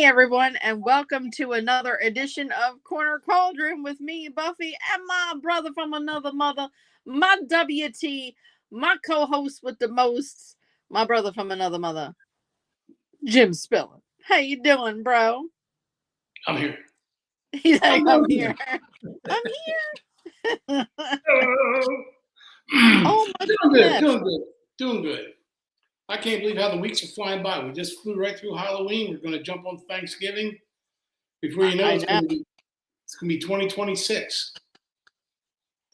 Hey everyone, and welcome to another edition of Corner Cauldron with me, Buffy, and my brother from another mother, my WT, my co-host with the most, my brother from another mother, Jim Spiller. How you doing, bro? I'm here. He's like, I'm here. I'm here. Oh my Doing goodness. good, doing good. I can't believe how the weeks are flying by. We just flew right through Halloween. We're going to jump on Thanksgiving. Before you know, it's going to be 2026.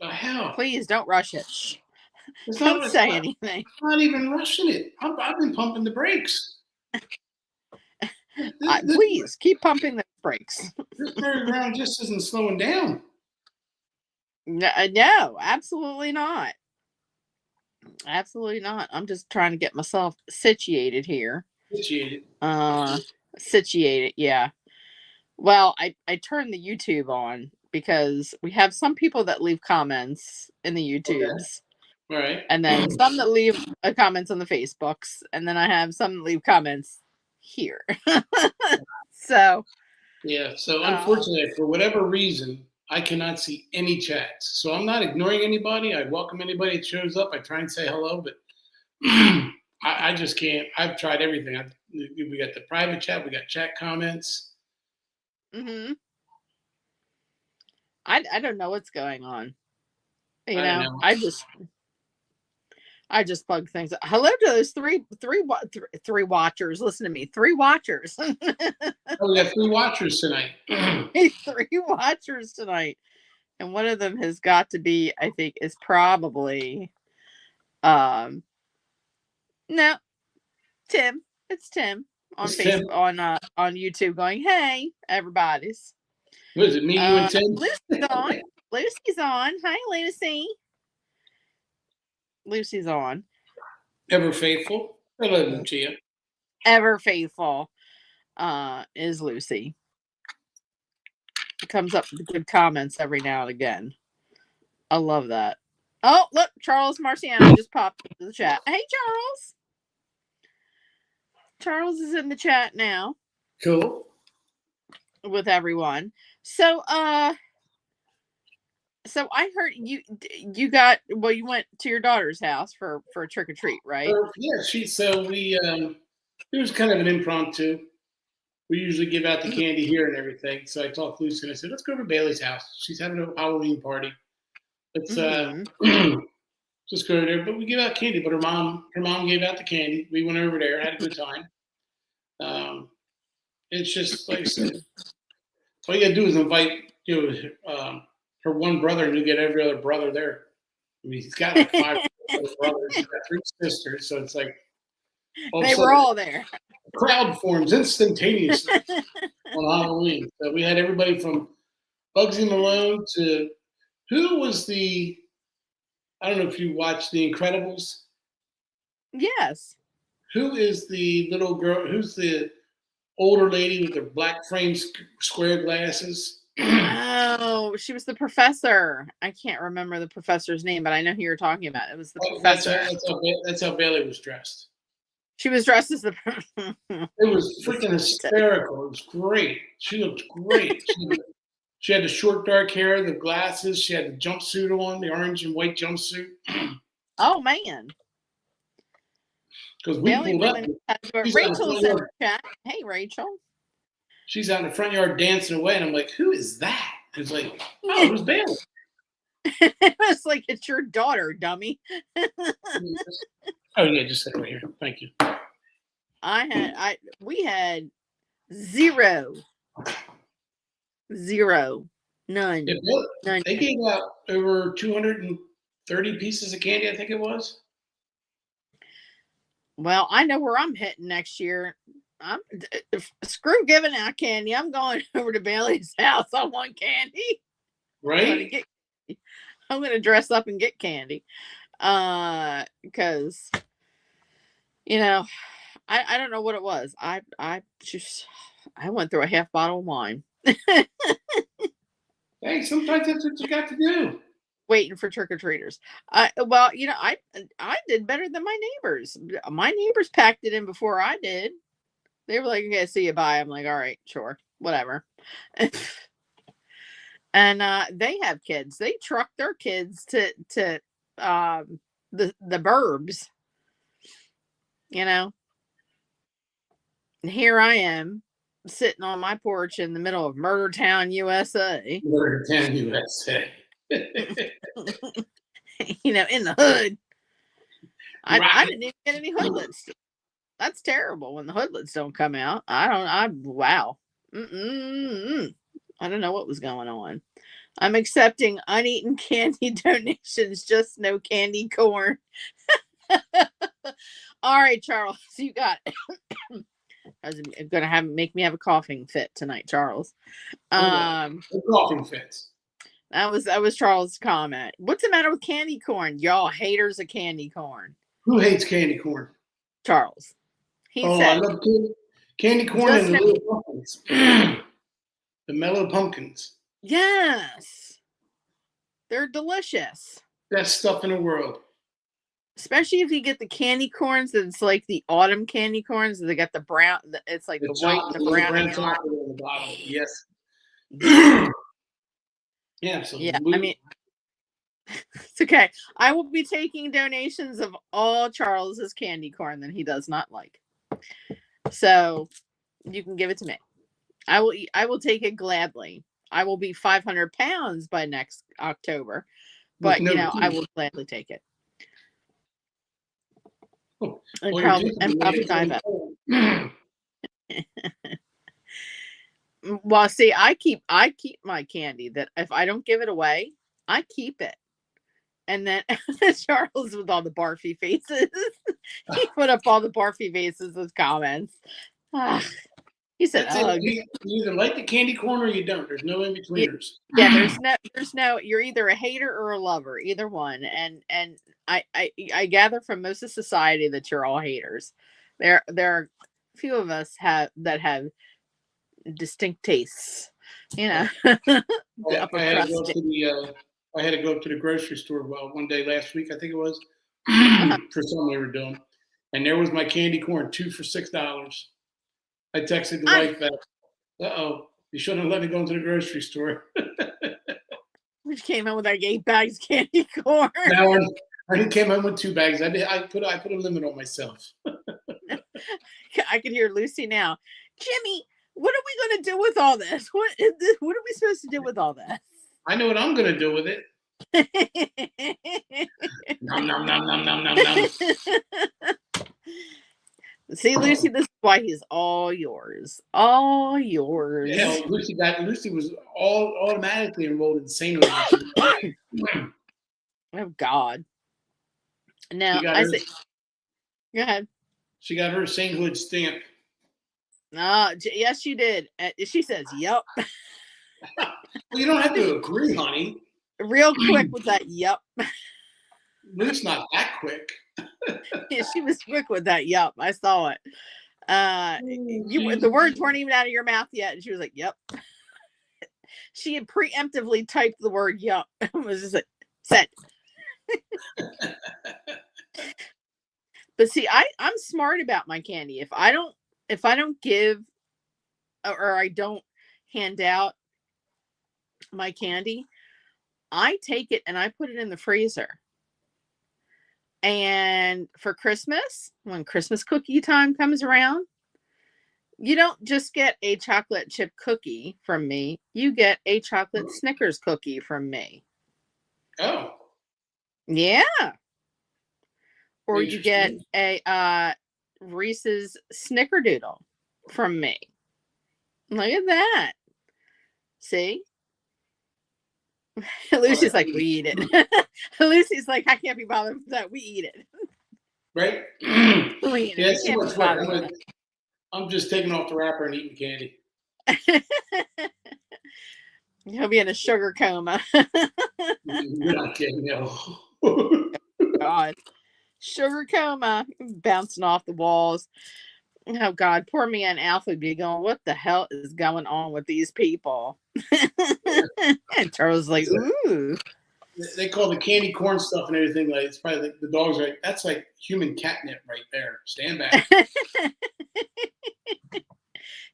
The hell? Please don't rush it. Don't say anything. I'm not even rushing it. I've been pumping the brakes. Please keep pumping the brakes. This merry-go-round just isn't slowing down. No, absolutely not. Absolutely not. I'm just trying to get myself situated here. Situated, yeah. Well, I turned the YouTube on because we have some people that leave comments in the YouTubes. Okay. Right. And then some that leave comments on the Facebooks. And then I have some that leave comments here. So. Yeah, so unfortunately, for whatever reason, I cannot see any chats. So I'm not ignoring anybody. I welcome anybody that shows up. I try and say hello, but I just can't. I've tried everything. We got the private chat. We got chat comments. Mm-hmm. I don't know what's going on. You know, I just plug things. Hello to those three watchers. Listen to me, 3 watchers. Oh, we got 3 watchers tonight. 3 watchers tonight, and one of them has got to be, I think, is probably, no, Tim. It's Tim on Facebook on YouTube, going, "Hey, everybody's." What is it? Me, you, and Tim. Lucy's on. Lucy's on. Hi, Lucy. Lucy's on. Ever faithful. Hello, Chia. Ever faithful is Lucy. Comes up with good comments every now and again. I love that. Oh, look, Charles Marciano just popped into the chat. Hey, Charles. Charles is in the chat now. Cool. With everyone. So I heard you got, well, you went to your daughter's house for a trick or treat, right? Yeah, it was kind of an impromptu. We usually give out the candy here and everything. So I talked to Lucy and I said, let's go over to Bailey's house. She's having a Halloween party. Let's just go there. But we give out candy. But her mom gave out the candy. We went over there, had a good time. It's just like I said, all you gotta do is invite her one brother, and you get every other brother there. I mean, he's got like 5 other brothers. He's got 3 sisters, so it's like they were all there. Crowd forms instantaneously on Halloween. So we had everybody from Bugsy Malone to who was I don't know if you watched The Incredibles. Yes. Who is the little girl? Who's the older lady with the black frame square glasses? Oh, she was the professor. I can't remember the professor's name, but I know who you're talking about. It was the professor. That's how Bailey was dressed. She was dressed as the. It was freaking hysterical. It was great. She looked great. She had the short dark hair, the glasses. She had the jumpsuit on, the orange and white jumpsuit. Oh man! Because we pulled up. Rachel's in the chat. Hey, Rachel. She's out in the front yard dancing away, and I'm like, "Who is that?" It's like, "Oh, it was Bailey." It was like, it's your daughter, dummy. Oh yeah, just sit right here. Thank you. We had zero, none. None. They gave out over 230 pieces of candy, I think it was. Well, I know where I'm hitting next year. Screw giving out candy. I'm going over to Bailey's house. I want candy. Right. I'm going to dress up and get candy. Because, you know, I don't know what it was. I went through a half bottle of wine. Hey, sometimes that's what you got to do. Waiting for trick-or-treaters. Well, you know, I did better than my neighbors. My neighbors packed it in before I did. They were like, okay, see you, bye. I'm like, all right, sure, whatever. And they have kids. They truck their kids to the burbs, you know. And here I am sitting on my porch in the middle of Murder Town, USA. Murder Town, USA. You know, in the hood. I Right. didn't even get any hoodlets. That's terrible when the hoodlets don't come out. Wow. Mm-mm-mm. I don't know what was going on. I'm accepting uneaten candy donations, just no candy corn. All right, Charles, you got it. I was gonna make me have a coughing fit tonight, Charles. Coughing fits. That was Charles' comment. What's the matter with candy corn? Y'all haters of candy corn. Who hates candy corn? Charles. He I said love candy corn and the little pumpkins. The mellow pumpkins. Yes. They're delicious. Best stuff in the world. Especially if you get the candy corns that's like the autumn candy corns. They got the brown. It's like the white and the brown. Chocolate on the bottom. Yes. Yeah, absolutely. Yeah, I mean, it's okay. I will be taking donations of all Charles's candy corn that he does not like. So you can give it to me. I will take it gladly. I will be 500 pounds by next October, but I will gladly take it. Oh, and probably dive up. Well, see, I keep my candy that if I don't give it away, I keep it. And then Charles with all the barfy faces, he put up all the barfy faces with comments. He said, you either like the candy corn or you don't. There's no in-betweeners. Yeah, there's no, you're either a hater or a lover, either one. And I gather from most of society that you're all haters. There are a few of us that have distinct tastes, you know. I had to go up to the grocery store one day last week, I think it was, for something we were doing. And there was my candy corn, 2 for $6. I texted the wife back, uh-oh, you shouldn't have let me go into the grocery store. Which came in with like 8 bags of candy corn. Now I came home with 2 bags. I put a limit on myself. I could hear Lucy now. Jimmy, what are we going to do with all this? What is this? What are we supposed to do with all this? I know what I'm going to do with it. Nom, nom, nom, nom, nom, nom, nom. See, Lucy, this is why he's all yours. All yours. Yeah, Lucy was automatically enrolled in sainthood. Oh, God. Now, I say, go ahead. She got her sainthood stamp. Yes, she did. She says, yep. Well, you don't have to agree, honey. Real quick with that, yep. Luke's not that quick. Yeah, she was quick with that, yep. I saw it. The words weren't even out of your mouth yet, and she was like, yep. She had preemptively typed the word yep. It was just like, set. But see, I'm smart about my candy. If I don't give or I don't hand out my candy, I take it and I put it in the freezer. And for Christmas, when Christmas cookie time comes around, you don't just get a chocolate chip cookie from me. You get a chocolate Snickers cookie from me. Oh. Yeah. Or you get a Reese's Snickerdoodle from me. Look at that. See? Lucy's like, we eat it. Lucy's like, I can't be bothered with that. We eat it. Right? We eat it. Too much work. I'm just taking off the wrapper and eating candy. He'll be in a sugar coma. You're not kidding, no. God. Sugar coma. Bouncing off the walls. Oh, God. Poor me and Alpha would be going, what the hell is going on with these people? And Charles like, ooh. They call the candy corn stuff and everything, like, it's probably like the dogs are like, that's like human catnip right there. Stand back.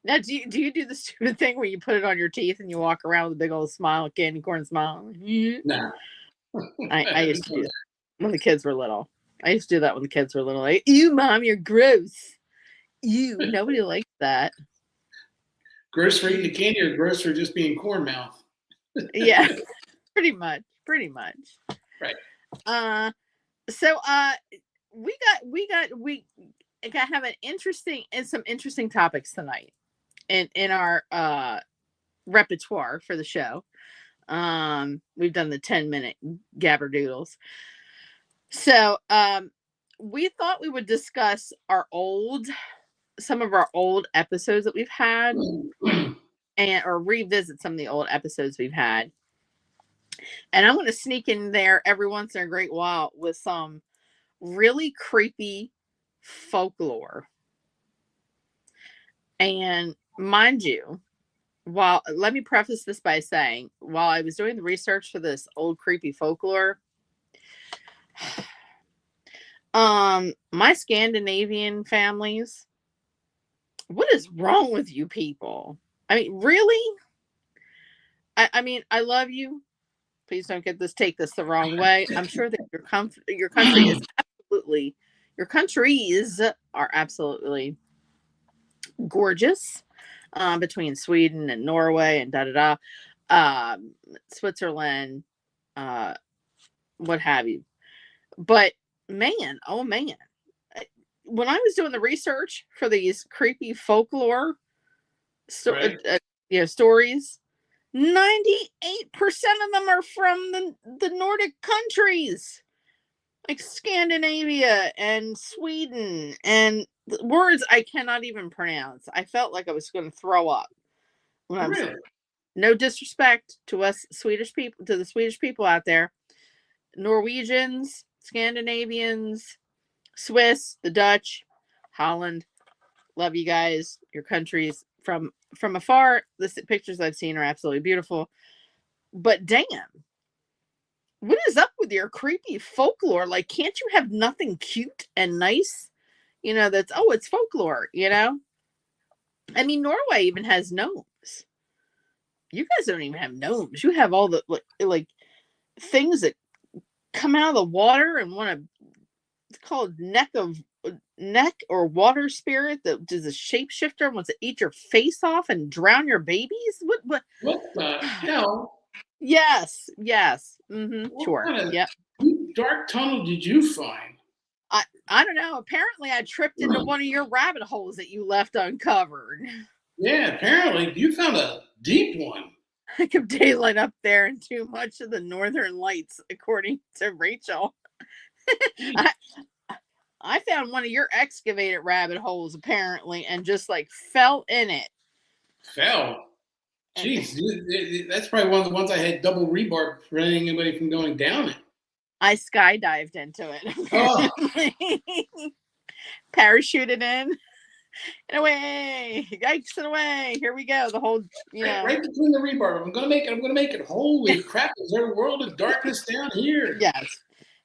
Now, do you do the stupid thing where you put it on your teeth and you walk around with a big old smile, candy corn smile? No. I used to do that when the kids were little. I used to do that when the kids were little. Like, ew, mom, you're gross. Ew, nobody likes that. Gross for eating the candy or gross for just being corn mouth? Yeah, pretty much. Pretty much. Right. So we have some interesting topics tonight in our repertoire for the show. We've done the 10-minute gabberdoodles. So we thought we would discuss some of our old episodes that we've had or revisit some of the old episodes we've had. And I'm going to sneak in there every once in a great while with some really creepy folklore. And mind you, let me preface this by saying, while I was doing the research for this old creepy folklore, my Scandinavian families, what is wrong with you people? I mean, really? I mean, I love you. Please don't take this the wrong way. I'm sure that your country is absolutely, your countries are absolutely gorgeous, between Sweden and Norway and Switzerland, what have you. But man, oh man, when I was doing the research for these creepy folklore Right. Stories, 98% of them are from the Nordic countries, like Scandinavia and Sweden, and words I cannot even pronounce. I felt like I was going to throw up when I'm Really? No disrespect to us Swedish people, to the Swedish people out there. Norwegians, Scandinavians, Swiss, the Dutch, Holland, love you guys. Your countries from afar, the pictures I've seen are absolutely beautiful. But damn, what is up with your creepy folklore? Like, can't you have nothing cute and nice? It's folklore, I mean, Norway even has gnomes. You guys don't even have gnomes. You have all the like things that come out of the water and it's called neck or water spirit that is a shapeshifter and wants to eat your face off and drown your babies. What the hell? Yes. Mm-hmm. Sure. Kind of Yep. dark tunnel did you find? I don't know. Apparently I tripped into one of your rabbit holes that you left uncovered. Yeah, apparently you found a deep one. Like of daylight up there and too much of the northern lights, according to Rachel. I found one of your excavated rabbit holes apparently and just like fell in it. Fell. Jeez, that's probably one of the ones I had double rebar preventing anybody from going down it. I skydived into it. Oh. Parachuted in. And away. Yikes and away. Here we go. The whole, Right between the rebar. I'm going to make it. Holy crap. Is there a world of darkness down here? Yes.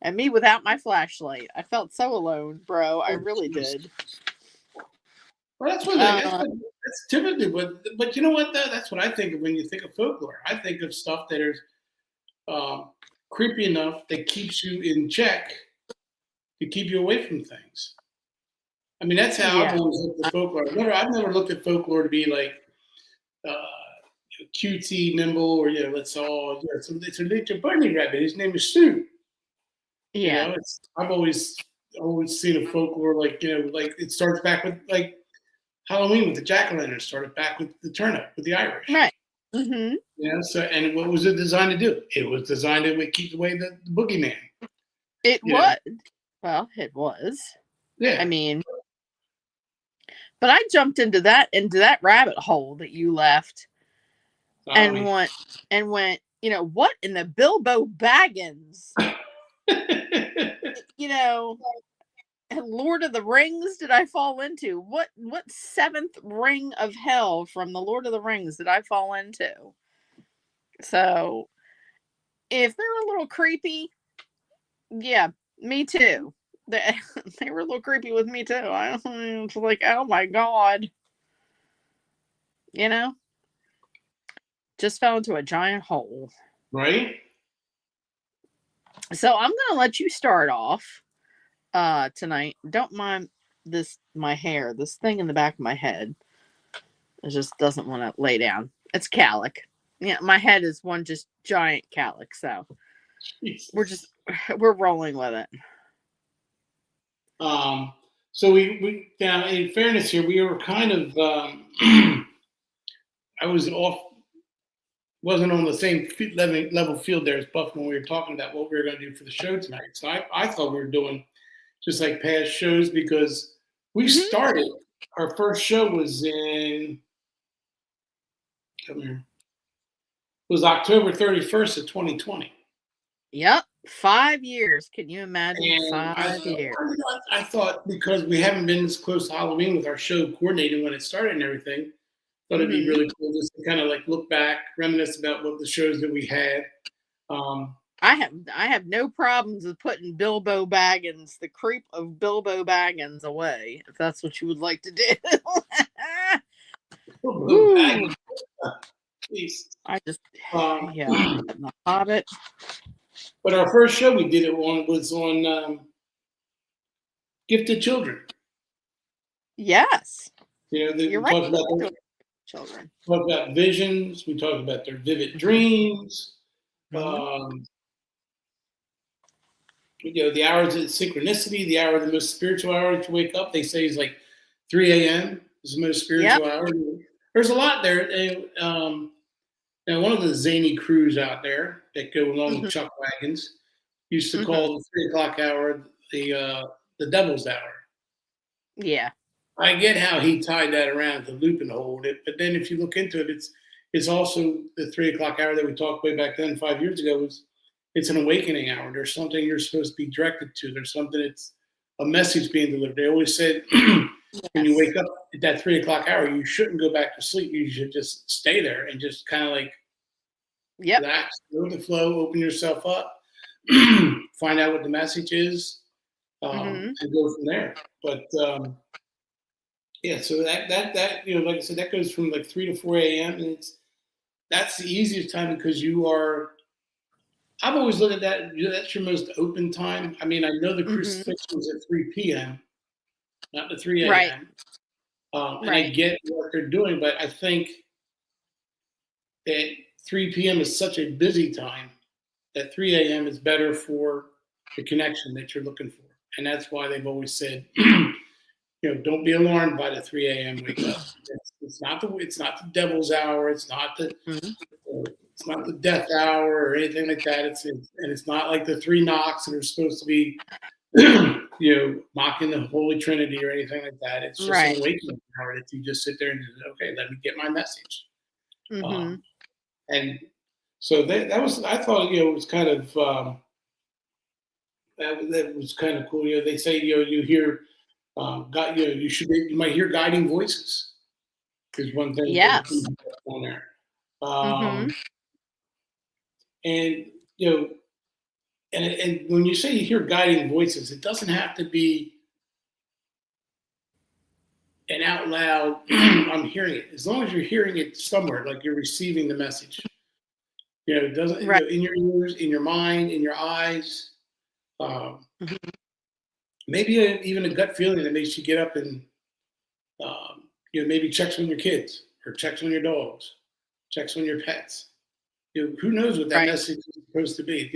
And me without my flashlight. I felt so alone, bro. I really did. Well, that's typically but you know what though? That's what I think of when you think of folklore. I think of stuff that is creepy enough that keeps you in check to keep you away from things. I mean, that's how I've always looked at folklore. I've never looked at folklore to be like cutesy, nimble, or it's a little bunny rabbit. His name is Sue. Yeah, I've always seen a folklore like like it starts back with like Halloween with the jack-o'-lantern, started back with the turnip with the Irish. right. Mm-hmm. So and what was it designed to do? It was designed to keep away the boogeyman. It was. Well, it was. Yeah. I mean, but I jumped into that rabbit hole that you left, and went, what in the Bilbo Baggins, Lord of the Rings did I fall into? What seventh ring of hell from the Lord of the Rings did I fall into? So, if they're a little creepy, yeah, me too. They were a little creepy with me too. I was like, oh my god. You know, just fell into a giant hole. Right? So I'm gonna let you start off tonight. Don't mind my hair, this thing in the back of my head. It just doesn't want to lay down. It's calic. Yeah, my head is one just giant calic. So we're just Jesus. we're rolling with it. So we now in fairness here, we were kind of I was off, wasn't on the same level field there as Buff when we were talking about what we were going to do for the show tonight. So I thought we were doing just like past shows because we Mm-hmm. started, our first show was in, come here, was October 31st of 2020. Yep, 5 years. Can you imagine And 5 years? I thought because we haven't been this close to Halloween with our show coordinating when it started and everything, thought it'd be Mm-hmm. really cool just to kind of like look back, reminisce about what the shows that we had. I have no problems with putting Bilbo Baggins, the creep of Bilbo Baggins, away. If that's what you would like to do. Ooh, Please. I just Um, yeah, and the Hobbit. but our first show we did it on was on gifted children. Yes, We you're right. talked about Children. visions. We talked about their vivid dreams. Mm-hmm. Um, the hours of synchronicity, the hour of the most spiritual hour to wake up. They say is like 3 a.m. is the most Yep. spiritual hour. There's a lot there. Now, one of the zany crews out there that go along with Chuck Wagons used to Mm-hmm. call the 3 o'clock hour the devil's hour. Yeah. I get how he tied that around to loop and hold it, but then if you look into it, it's also the 3 o'clock hour that we talked way back then 5 years ago. It's an awakening hour. There's something you're supposed to be directed to. There's something, it's a message being delivered. They always said when you wake up at that 3 o'clock hour, you shouldn't go back to sleep. You should just stay there and just kind of like relax, go with the flow, open yourself up, find out what the message is, and go from there. But yeah, so that like I said, that goes from like 3 to 4 a.m. and that's the easiest time because you are. I've always looked at that. That's your most open time. I mean, I know the crucifixion was at 3 p.m., not the 3 Right. a.m. And I get what they're doing, but I think that 3 p.m. is such a busy time that 3 a.m. is better for the connection that you're looking for, and that's why they've always said, don't be alarmed by the 3 a.m. wake up. It's not the devil's hour. It's not the death hour or anything like that. It's not like the three knocks that are supposed to be, mocking the Holy Trinity or anything like that. It's just an awakening hour that you just sit there and just, okay, let me get my message. And so that was, I thought, it was kind of, that was kind of cool. They say, you hear, God, you might hear guiding voices. Is one thing Yes. on there. And and when you say you hear guiding voices, it doesn't have to be an out loud. I'm hearing it. As long as you're hearing it somewhere, like you're receiving the message. It doesn't in your ears, in your mind, in your eyes. Maybe even a gut feeling that makes you get up and maybe checks on your kids or checks on your dogs, checks on your pets. Who knows what that message is supposed to be?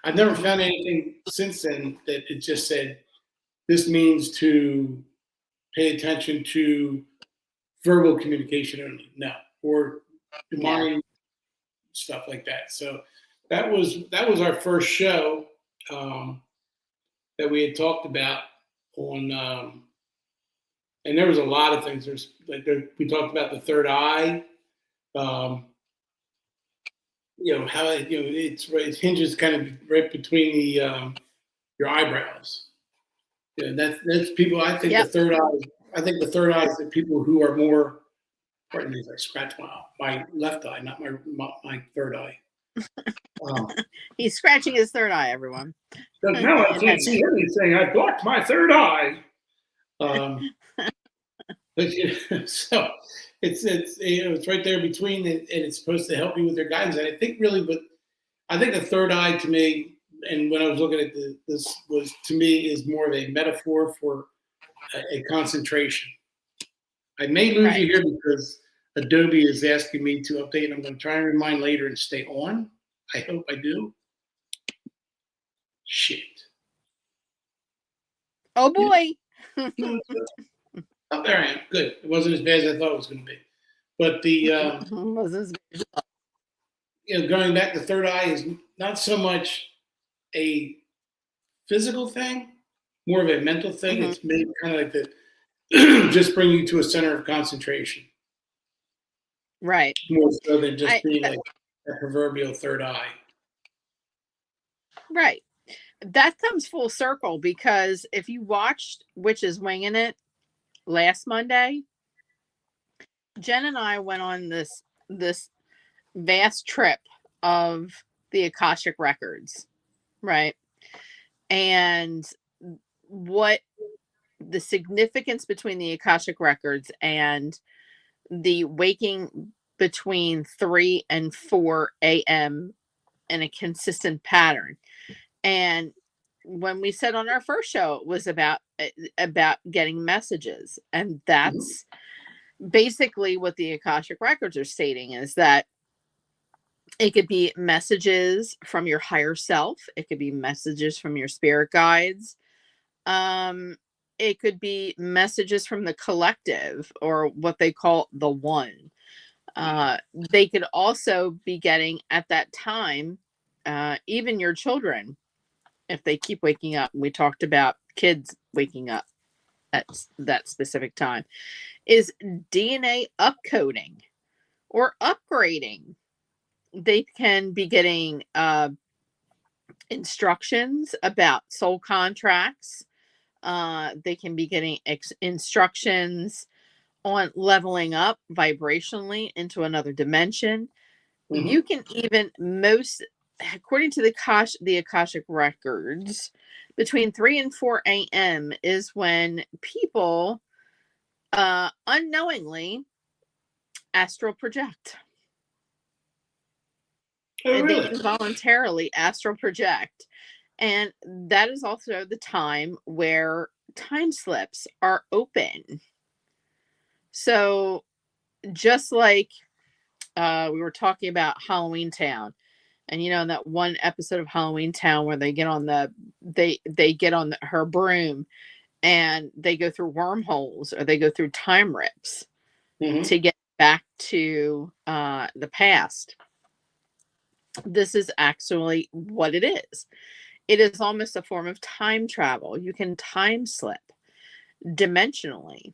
I've never found anything since then that it just said this means to pay attention to verbal communication only. No, or mind stuff like that. So that was our first show that we had talked about on. And there was a lot of things. We talked about the third eye. How it hinges kind of right between your eyebrows. That's people. I think the third eye. I think the third eye is the people who are more. Pardon me, as I scratch my left eye, not my third eye. He's scratching his third eye, everyone. Now I can't see anything. I blocked my third eye. But so it's right there between it, and it's supposed to help you with their guidance. And I think really, but I think the third eye to me, and when I was looking at this, was to me is more of a metaphor for a concentration. I may lose Right. you here because Adobe is asking me to update. I'm going to try and remind later and stay on. I hope I do. Shit. Oh boy. No, oh, there I am. Good. It wasn't as bad as I thought it was going to be. But the going back, the third eye is not so much a physical thing, more of a mental thing. Mhm. It's maybe kind of like the just bring you to a center of concentration, Right. more so than just I being like a proverbial third eye. right. That comes full circle because if you watched Witches Winging It last Monday, Jen and I went on this vast trip of the Akashic records, right? And what the significance between the Akashic records and the waking between 3 and 4 a.m. in a consistent pattern. And when we said on our first show, it was about getting messages, and Mhm. that's basically what the Akashic records are stating, is that it could be messages from your higher self, it could be messages from your spirit guides, um it could be messages from the collective, or what they call the one. They could also be getting at that time, even your children, if they keep waking up. We talked about kids waking up at that specific time, is DNA upcoding or upgrading. They can be getting instructions about soul contracts. They can be getting instructions on leveling up vibrationally into another dimension. You Mhm. can even, according to the Akashic records, between 3 and 4 a.m. is when people unknowingly astral project. Oh, They really? involuntarily astral project. And that is also the time where time slips are open. So, just like we were talking about Halloween Town, and in that one episode of Halloween Town where they get on her broom, and they go through wormholes, or they go through time rips Mhm. to get back to the past. This is actually what it is. It is almost a form of time travel. You can time slip dimensionally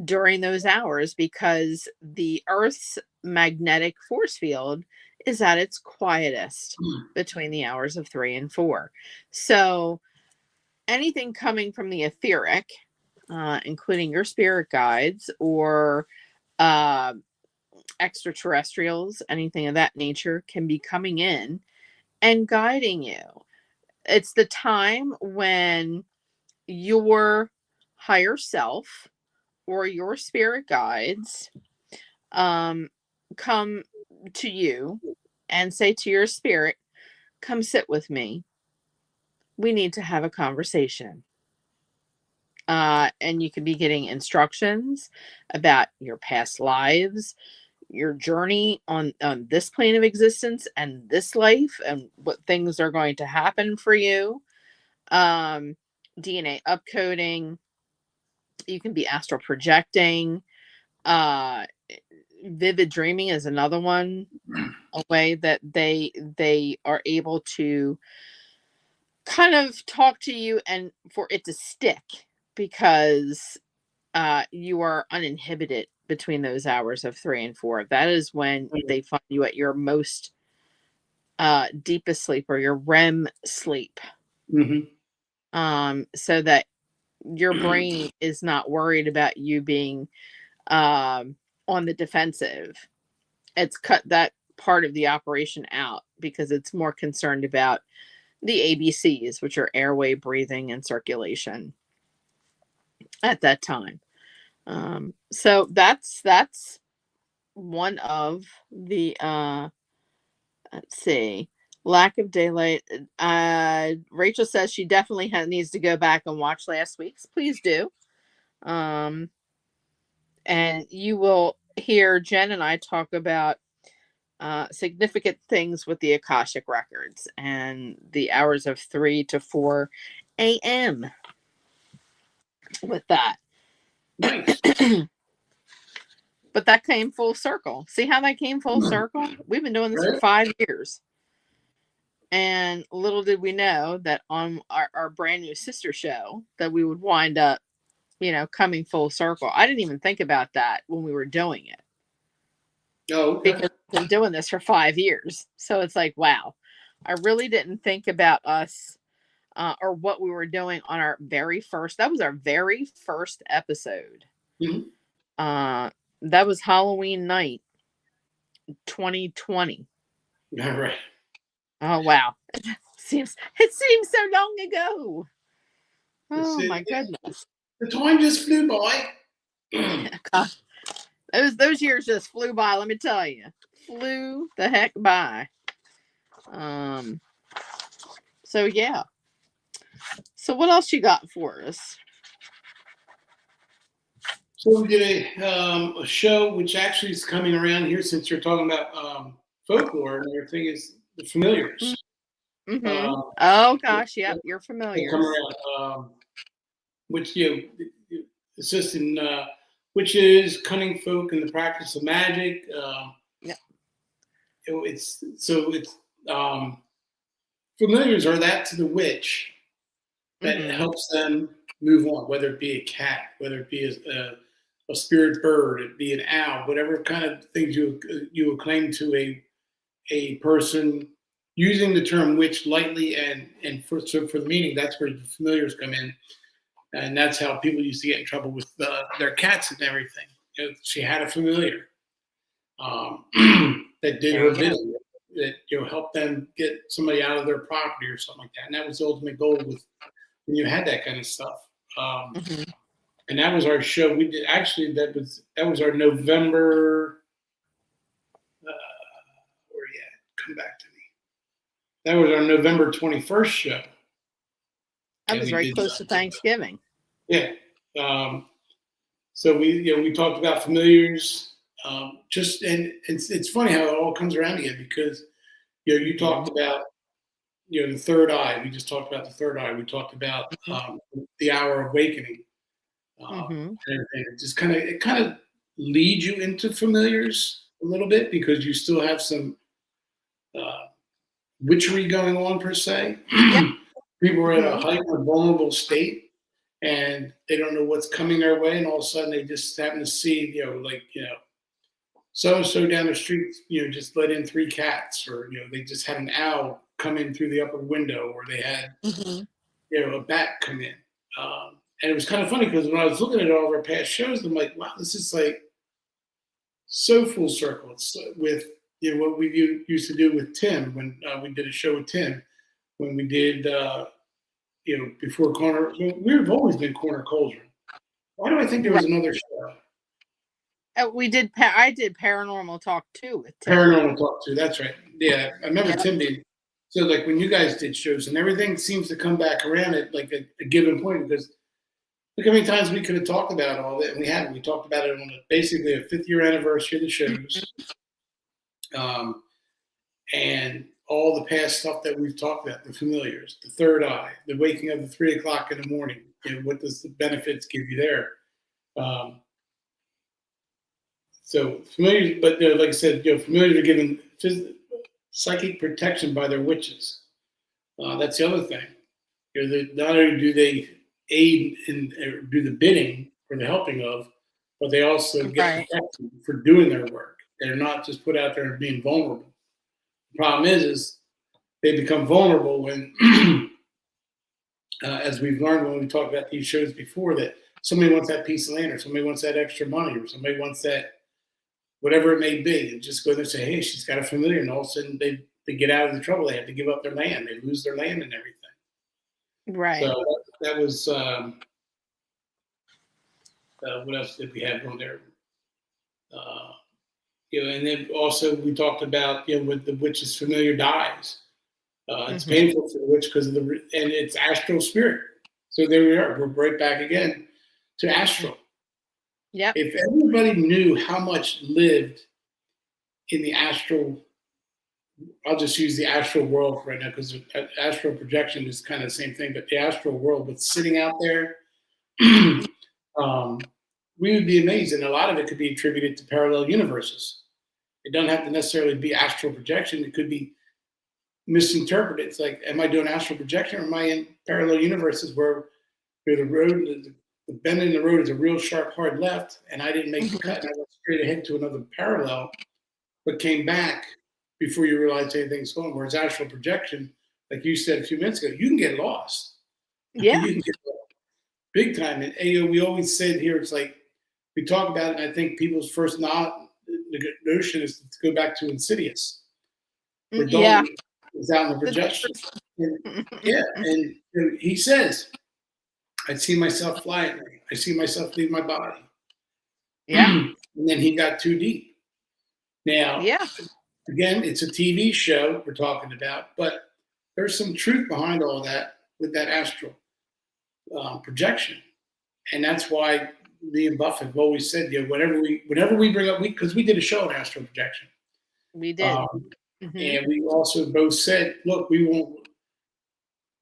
during those hours because the Earth's magnetic force field is at its quietest between the hours of 3 and 4. So anything coming from the etheric, including your spirit guides or uh, extraterrestrials, anything of that nature, can be coming in and guiding you. It's the time when your higher self or your spirit guides um, come to you and say to your spirit, come sit with me. We need to have a conversation. And you could be getting instructions about your past lives, your journey on this plane of existence and this life, and what things are going to happen for you. Um, DNA upcoding. You can be astral projecting. Uh, Vivid dreaming is another one, a way that they are able to kind of talk to you and for it to stick, because you are uninhibited between those hours of 3 and 4. That is when they find you at your most deepest sleep, or your REM sleep, Mhm. so that your brain is not worried about you being on the defensive. It's cut that part of the operation out because it's more concerned about the ABCs, which are airway, breathing, and circulation at that time. So that's one of the let's see, lack of daylight. Rachel says she definitely needs to go back and watch last week's. Please do. Um, and you will hear Jen and I talk about significant things with the Akashic records and the hours of 3 to 4 a.m. with that. Nice. But that came full circle. See how that came full circle? We've been doing this for Right? 5 years. And little did we know that on our brand new sister show that we would wind up, coming full circle. I didn't even think about that when we were doing it Oh, okay. because we've been doing this for 5 years. So it's like, wow, I really didn't think about us or what we were doing on our that was our very first episode. Mm-hmm. That was Halloween night, 2020. All right. Oh, wow. It seems so long ago. Oh my goodness. The time just flew by. God, those years just flew by, let me tell you. Flew the heck by. Um so yeah. So what else you got for us? So we did a show which actually is coming around here since you're talking about folklore and everything is the familiars. Mm-hmm. Um, Oh gosh, yep, you're they come familiar. around, which assist in witches, cunning folk, in the practice of magic. Yep. It's familiars are that to the witch that Mm-hmm. helps them move on, whether it be a cat, whether it be a spirit bird, it be an owl, whatever kind of things you acclaim to a person, using the term witch lightly and for the meaning. That's where the familiars come in, and that's how people used to get in trouble with their cats and everything. She had a familiar um, that did There her you go. bidding, that helped them get somebody out of their property or something like that. And that was the ultimate goal with when you had that kind of stuff. Mm-hmm. And that was our show. We did actually that was our November. Where you at? Come back to me. That was our November 21st show. That And was we very did close to Thanksgiving. yeah. So we talked about familiars. Just and it's funny how it all comes around again because you talked about the third eye. We just talked about the third eye. We talked about the hour of awakening. Mm-hmm. And everything. It kind of leads you into familiars a little bit because you still have some uh, witchery going on per se. Yep. People are in a Mm-hmm. hyper vulnerable state and they don't know what's coming their way, and all of a sudden they just happen to see so and so down the street just let in 3 cats, or they just had an owl come in through the upper window, or they had Mm-hmm. a bat come in. And it was kind of funny because when I was looking at all of our past shows, I'm like, wow, this is like so full circle. It's with what we used to do with Tim when we did a show with Tim, when we did before Corner. We've always been Corner Cauldron. Why do I think there Right. was another show? We did. I did paranormal talk too with Tim. Paranormal Talk too. That's right. Yeah, I remember Yep. Tim being. So like when you guys did shows and everything seems to come back around at like a given point, because look how many times we could have talked about all that, and we haven't. We talked about it on basically a 5th-year anniversary of the shows, and all the past stuff that we've talked about, the familiars, the third eye, the waking up at 3 o'clock in the morning, what does the benefits give you there? Um, so familiars, but like I said, familiars are given psychic protection by their witches. That's the other thing. Not only do they aid and do the bidding or the helping of, but they also get Right. protected for doing their work. They're not just put out there and being vulnerable. The problem is they become vulnerable when, as we've learned when we talked about these shows before, that somebody wants that piece of land, or somebody wants that extra money, or somebody wants that whatever it may be, and just go there and say, hey, she's got a familiar, and all of a sudden they get out of the trouble. They have to give up their land. They lose their land and everything. Right. So that was What else did we have on there? Uh, and then also we talked about when the witch's familiar dies. It's Mm-hmm. painful for the witch because of and it's astral spirit. So there we are. We're right back again to astral. Yep. If everybody knew how much lived in the astral, I'll just use the astral world right now because astral projection is kind of the same thing, but the astral world with sitting out there, we would be amazed. And a lot of it could be attributed to parallel universes. It doesn't have to necessarily be astral projection. It could be misinterpreted. It's like, am I doing astral projection or am I in parallel universes where the road, the bend in the road is a real sharp, hard left, and I didn't make the cut and I went straight ahead to another parallel, but came back before you realize anything's going. Whereas astral projection, like you said a few minutes ago, you can get lost. Yeah. You can get lost big time. And we always said here, it's like we talk about it, and I think people's first notion is to go back to Insidious, where Yeah. Dalton is out in the projection. And he says, I see myself fly at night. I see myself leave my body. Yeah. And then he got too deep. Now, Yeah. again, it's a TV show we're talking about, but there's some truth behind all that with that astral projection. And that's why me and Buff have always said, whenever we bring up, because we did a show on astral projection. We did. And we also both said, look, we won't,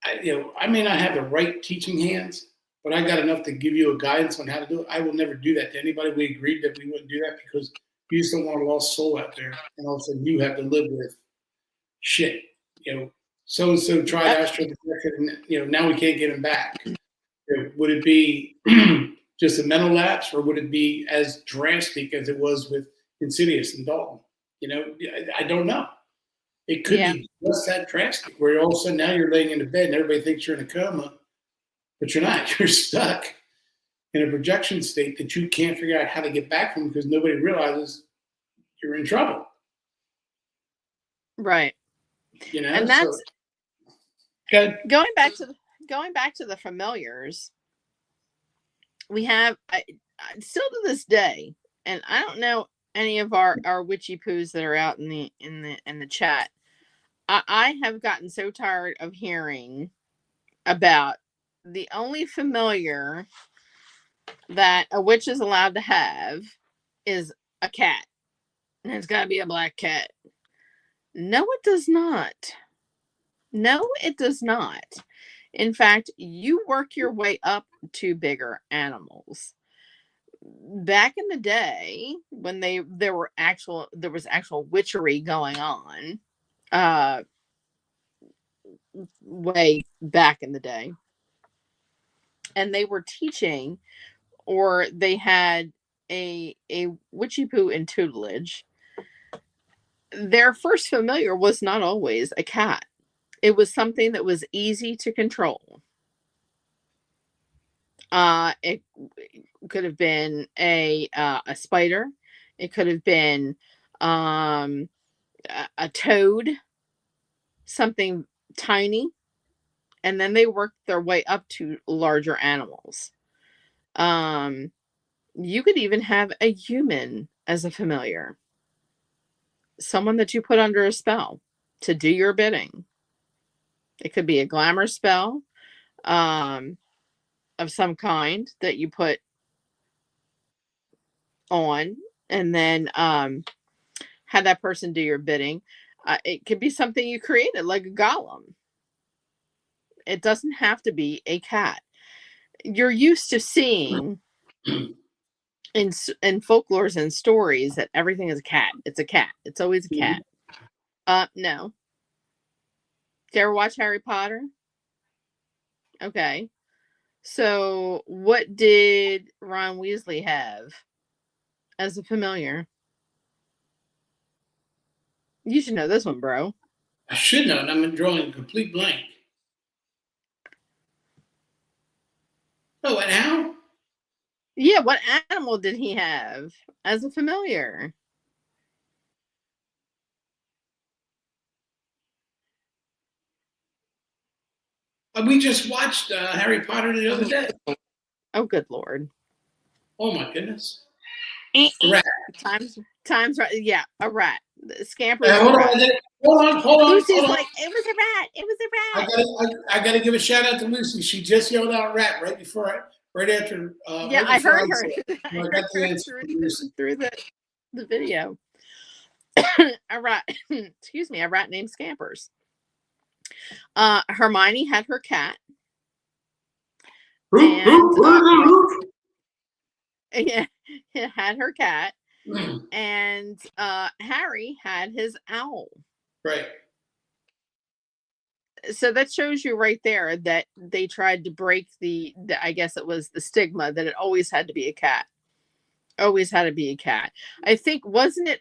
I may not have the right teaching hands, but I got enough to give you a guidance on how to do it. I will never do that to anybody. We agreed that we wouldn't do that because you just don't want a lost soul out there. And all of a sudden you have to live with shit. So-and-so tried astral projection and, now we can't get him back. Would it be just a mental lapse or would it be as drastic as it was with Insidious and Dalton? I don't know. It could be just that drastic where all of a sudden now you're laying in the bed and everybody thinks you're in a coma, but you're not. You're stuck in a projection state that you can't figure out how to get back from because nobody realizes you're in trouble. Right. And that's going back to the familiars. We have still to this day, and I don't know any of our witchy poos that are out in the chat. I have gotten so tired of hearing about the only familiar that a witch is allowed to have is a cat, and it's got to be a black cat. No, it does not. No, it does not. In fact, you work your way up to bigger animals. Back in the day, when there was actual witchery going on, way back in the day, and they were teaching, or they had a witchy poo in tutelage. Their first familiar was not always a cat. It was something that was easy to control. It could have been a spider. It could have been a toad, something tiny, and then they worked their way up to larger animals. You could even have a human as a familiar, someone that you put under a spell to do your bidding. It could be a glamour spell of some kind that you put on, and then have that person do your bidding. It could be something you created, like a golem. It doesn't have to be a cat. You're used to seeing in folklores and stories that everything is a cat. It's a cat. It's always a cat. No. Did you ever watch Harry Potter? Okay. So what did Ron Weasley have as a familiar? You should know this one, bro. I should know, and I'm drawing a complete blank. Oh, and how? Yeah, what animal did he have as a familiar? We just watched Harry Potter the other day. Oh, good Lord. Oh my goodness. Eh, A rat. Times right. Yeah, a rat. Scamper is a Hold rat. on, hold Lucy's on. like, it was a rat. It was a rat. I gotta give a shout out to Lucy. She just yelled out "rat" right after, Yeah, right I before heard I her. said it. So I I heard got the her answer through from Lucy. the video. A rat. Excuse me. A rat named Scampers. Hermione had her cat, and yeah, had her cat, and Harry had his owl. Right. So that shows you right there that they tried to break the I guess it was the stigma that it always had to be a cat. Always had to be a cat. I think wasn't it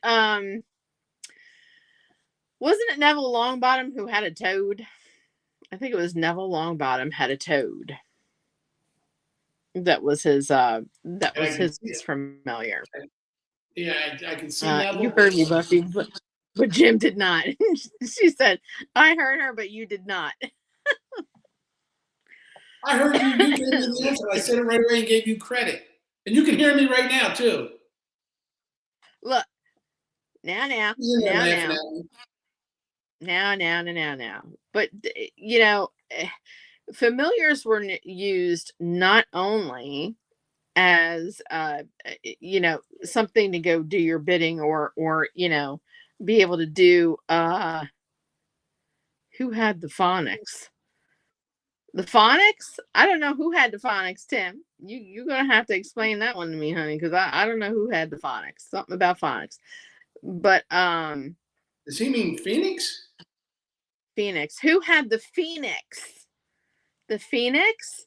Neville Longbottom who had a toad? I think it was Neville Longbottom had a toad. That was his familiar. Yeah, I can see Neville. You heard me, Buffy, but Jim did not. She said, I heard her, but you did not. I heard you. You gave me the answer. I said it right away and gave you credit. And you can hear me right now too. Look, now. But familiars were used not only as something to go do your bidding or be able to do who had the phonics. The phonics? I don't know who had the phonics, Tim. You're gonna have to explain that one to me, honey, because I don't know who had the phonics. Something about phonics. But does he mean Phoenix? Phoenix. Who had the Phoenix? The Phoenix?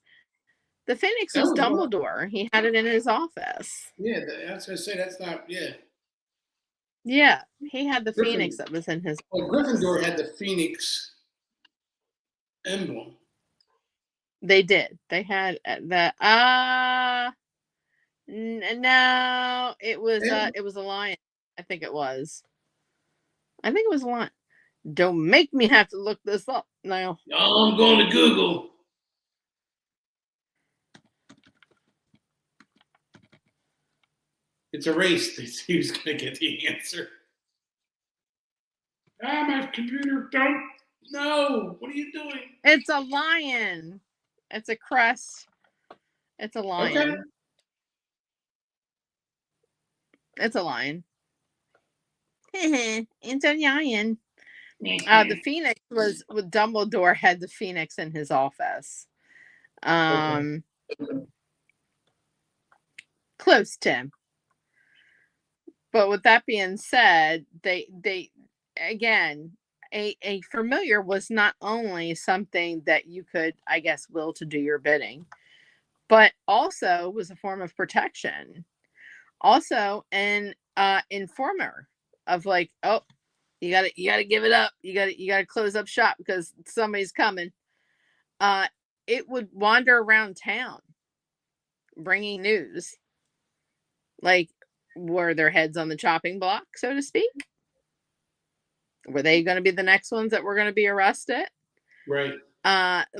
The Phoenix was Dumbledore. He had it in his office. Yeah, that's what I say. That's not. Yeah. Yeah, he had the Phoenix that was in his. Well, Gryffindor had the Phoenix emblem. They did. They had the no, it was a lion. I think it was. I think it was a lion. Don't make me have to look this up now. Oh, I'm going to Google. It's a race. He was going to get the answer. My computer don't. No, what are you doing? It's a lion. It's a crest. It's a lion. Okay. It's a lion. It's a lion. The Phoenix was with Dumbledore had the Phoenix in his office. Okay. Close, Tim. But with that being said, they again, a familiar was not only something that you could, I guess, will to do your bidding, but also was a form of protection. Also an informer of like, oh, you gotta give it up. You gotta close up shop because somebody's coming. It would wander around town bringing news. Like, were their heads on the chopping block, so to speak? Were they going to be the next ones that were going to be arrested? Right.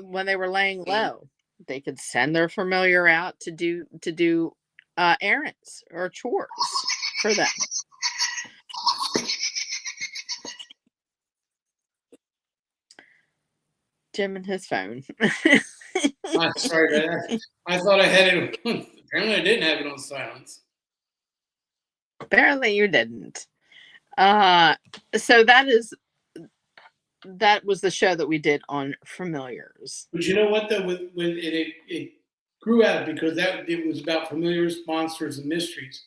When they were laying low, they could send their familiar out to do errands or chores for them. Jim and his phone. I'm sorry, man. I thought I had it. Apparently, I didn't have it on silence. Apparently, you didn't. So that was the show that we did on familiars. But you know what, though, when it grew out because it was about familiars, monsters, and mysteries,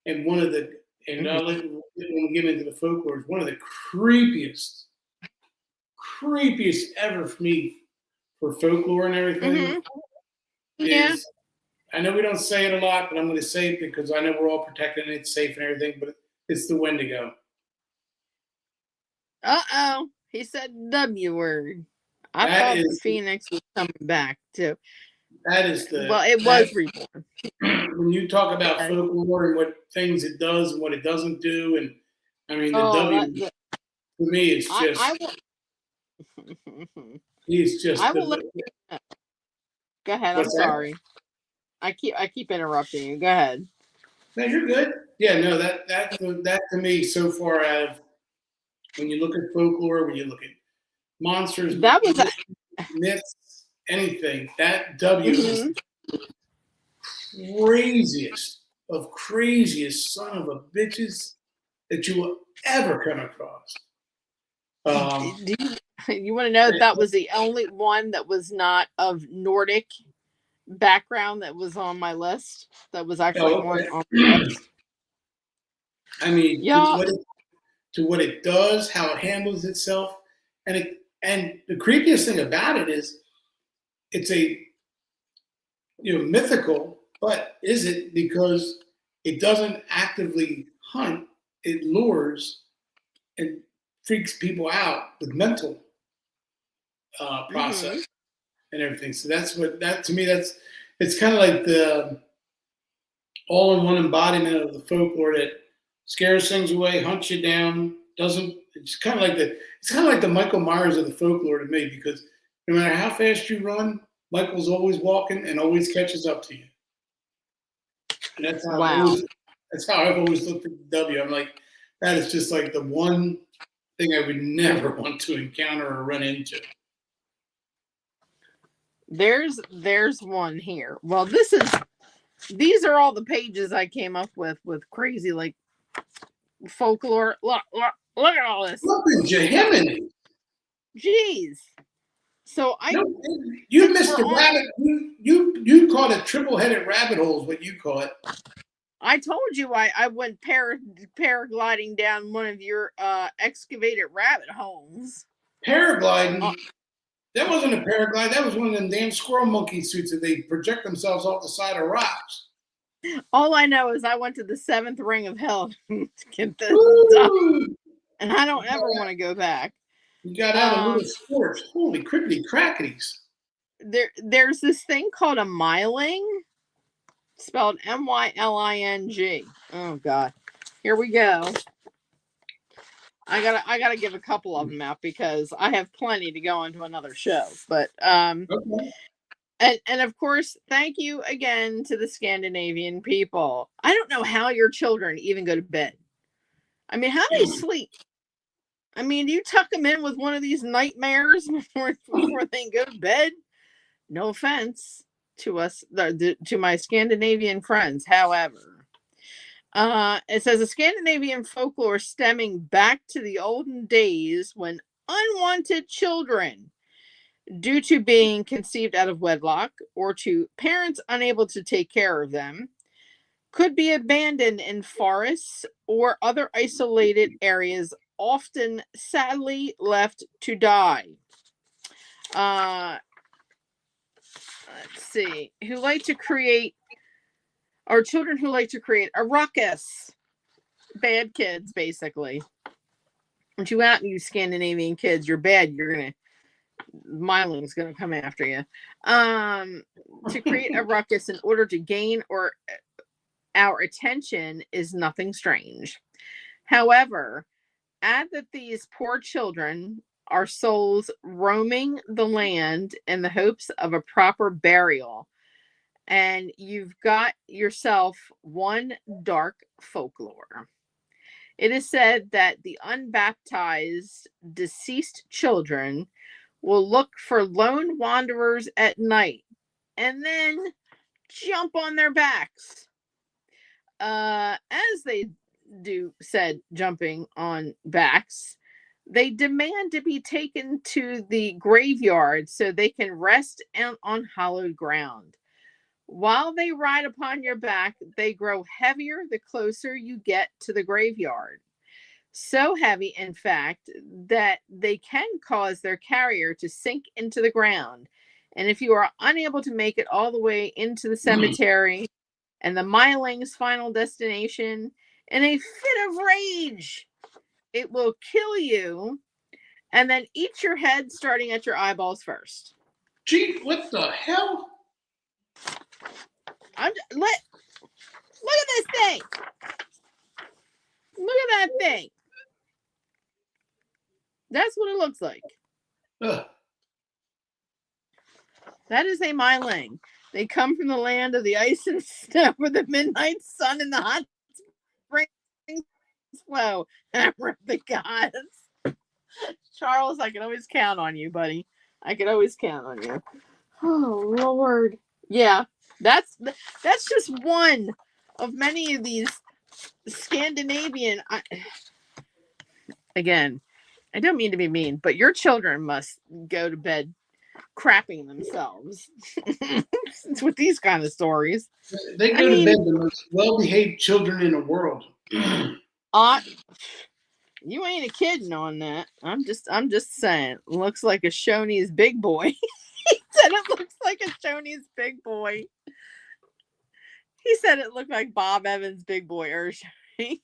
and one of the I'll let when we get into the folklore, one of the creepiest ever for me for folklore and everything. Yeah. I know we don't say it a lot, but I'm going to say it because I know we're all protected and it's safe and everything. But it's the Wendigo. Uh-oh. He said W word. I thought the Phoenix was coming back too. That is it was reborn. When you talk about folklore and what things it does and what it doesn't do, and I mean the W to me it's just he's just I will Go ahead, I'm sorry. I keep interrupting you. Go ahead. No, you're good. Yeah, no, that to me so far out of when you look at folklore, when you look at monsters, That was myths, anything, that W is mhm. craziest of craziest son of a bitches that you will ever come across. Do you want to know that was the only one that was not of Nordic background that was on my list? That was actually oh, on my okay. list. I mean, Yeah. to what it does, how it handles itself, and the creepiest thing about it is it's a mythical, but is it because it doesn't actively hunt, it lures and freaks people out with mental process Hmm. and everything. So that's what that to me that's it's kind of like the all-in-one embodiment of the folklore that scares things away, hunts you down, doesn't. It's kind of like the Michael Myers of the folklore to me because no matter how fast you run, Michael's always walking and always catches up to you. And Wow. that's how I've always looked at the W. I'm like, that is just like the one thing I would never want to encounter or run into. There's one here. Well, these are all the pages I came up with crazy like folklore. Look at all this Look at stuff. Jehiminy. Jeez. So No, you since missed we're the on, rabbit. You caught a triple-headed rabbit hole is what you caught. I told you I went paragliding down one of your excavated rabbit holes. Uh, Paragliding. That wasn't a paraglide. That was one of them damn squirrel monkey suits that they project themselves off the side of rocks. all I know is I went to the seventh ring of hell to get this done, Woo! and I don't ever want to go back. You got out a little Um, scorched. Holy crickety crackities. there's this thing called a myling, spelled Myling. Oh God, here we go. I gotta give a couple of them out because I have plenty to go on to another show. But Okay. and of course, thank you again to the Scandinavian people. I don't know how your children even go to bed. I mean, how do they sleep? I mean, do you tuck them in with one of these nightmares before they go to bed? No offense to us, to my Scandinavian friends. However, it says a Scandinavian folklore stemming back to the olden days when unwanted children, due to being conceived out of wedlock or to parents unable to take care of them, could be abandoned in forests or other isolated areas, often sadly left to die. Uh, let's see, who like to create, or children who like to create a ruckus. Bad kids, basically. When you out and you Scandinavian kids, you're bad. You're gonna Myling's gonna come after you. Um, to create a ruckus in order to gain or our attention is nothing strange. However, add that these poor children are souls roaming the land in the hopes of a proper burial, and you've got yourself one dark folklore. It is said that the unbaptized deceased children will look for lone wanderers at night and then jump on their backs. As they do said jumping on backs, they demand to be taken to the graveyard so they can rest on hallowed ground. While they ride upon your back, they grow heavier the closer you get to the graveyard. So heavy, in fact, that they can cause their carrier to sink into the ground. And if you are unable to make it all the way into the cemetery and the Myling's final destination, in a fit of rage, it will kill you and then eat your head starting at your eyeballs first. Gee, what the hell? Look at this thing. Look at that thing. That's what it looks like. Ugh. That is a Myling. They come from the land of the ice and snow, where the midnight sun and the hot springs flow. Hammer of the gods. Charles, I can always count on you, buddy. I can always count on you. Oh Lord. Yeah, that's just one of many of these Scandinavian. Again, I don't mean to be mean, but your children must go to bed crapping themselves with these kind of stories. They go to bed the most well-behaved children in the world. You ain't a kidding on that. I'm just saying. Looks like a Shoney's big boy. He said it looks like a Shoney's big boy. He said it looked like Bob Evans' big boy or Sherry.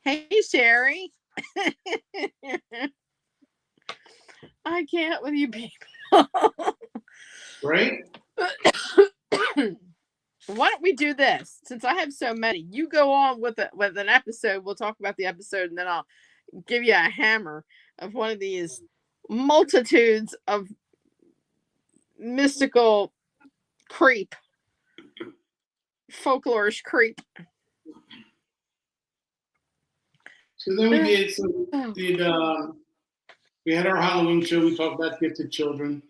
Hey Sherry. I can't with you people. Right? Why don't we do this? Since I have so many, you go on with an episode. We'll talk about the episode, and then I'll give you a hammer of one of these multitudes of mystical creep, folklorish creep. So then we we had our Halloween show. We talked about gifted children.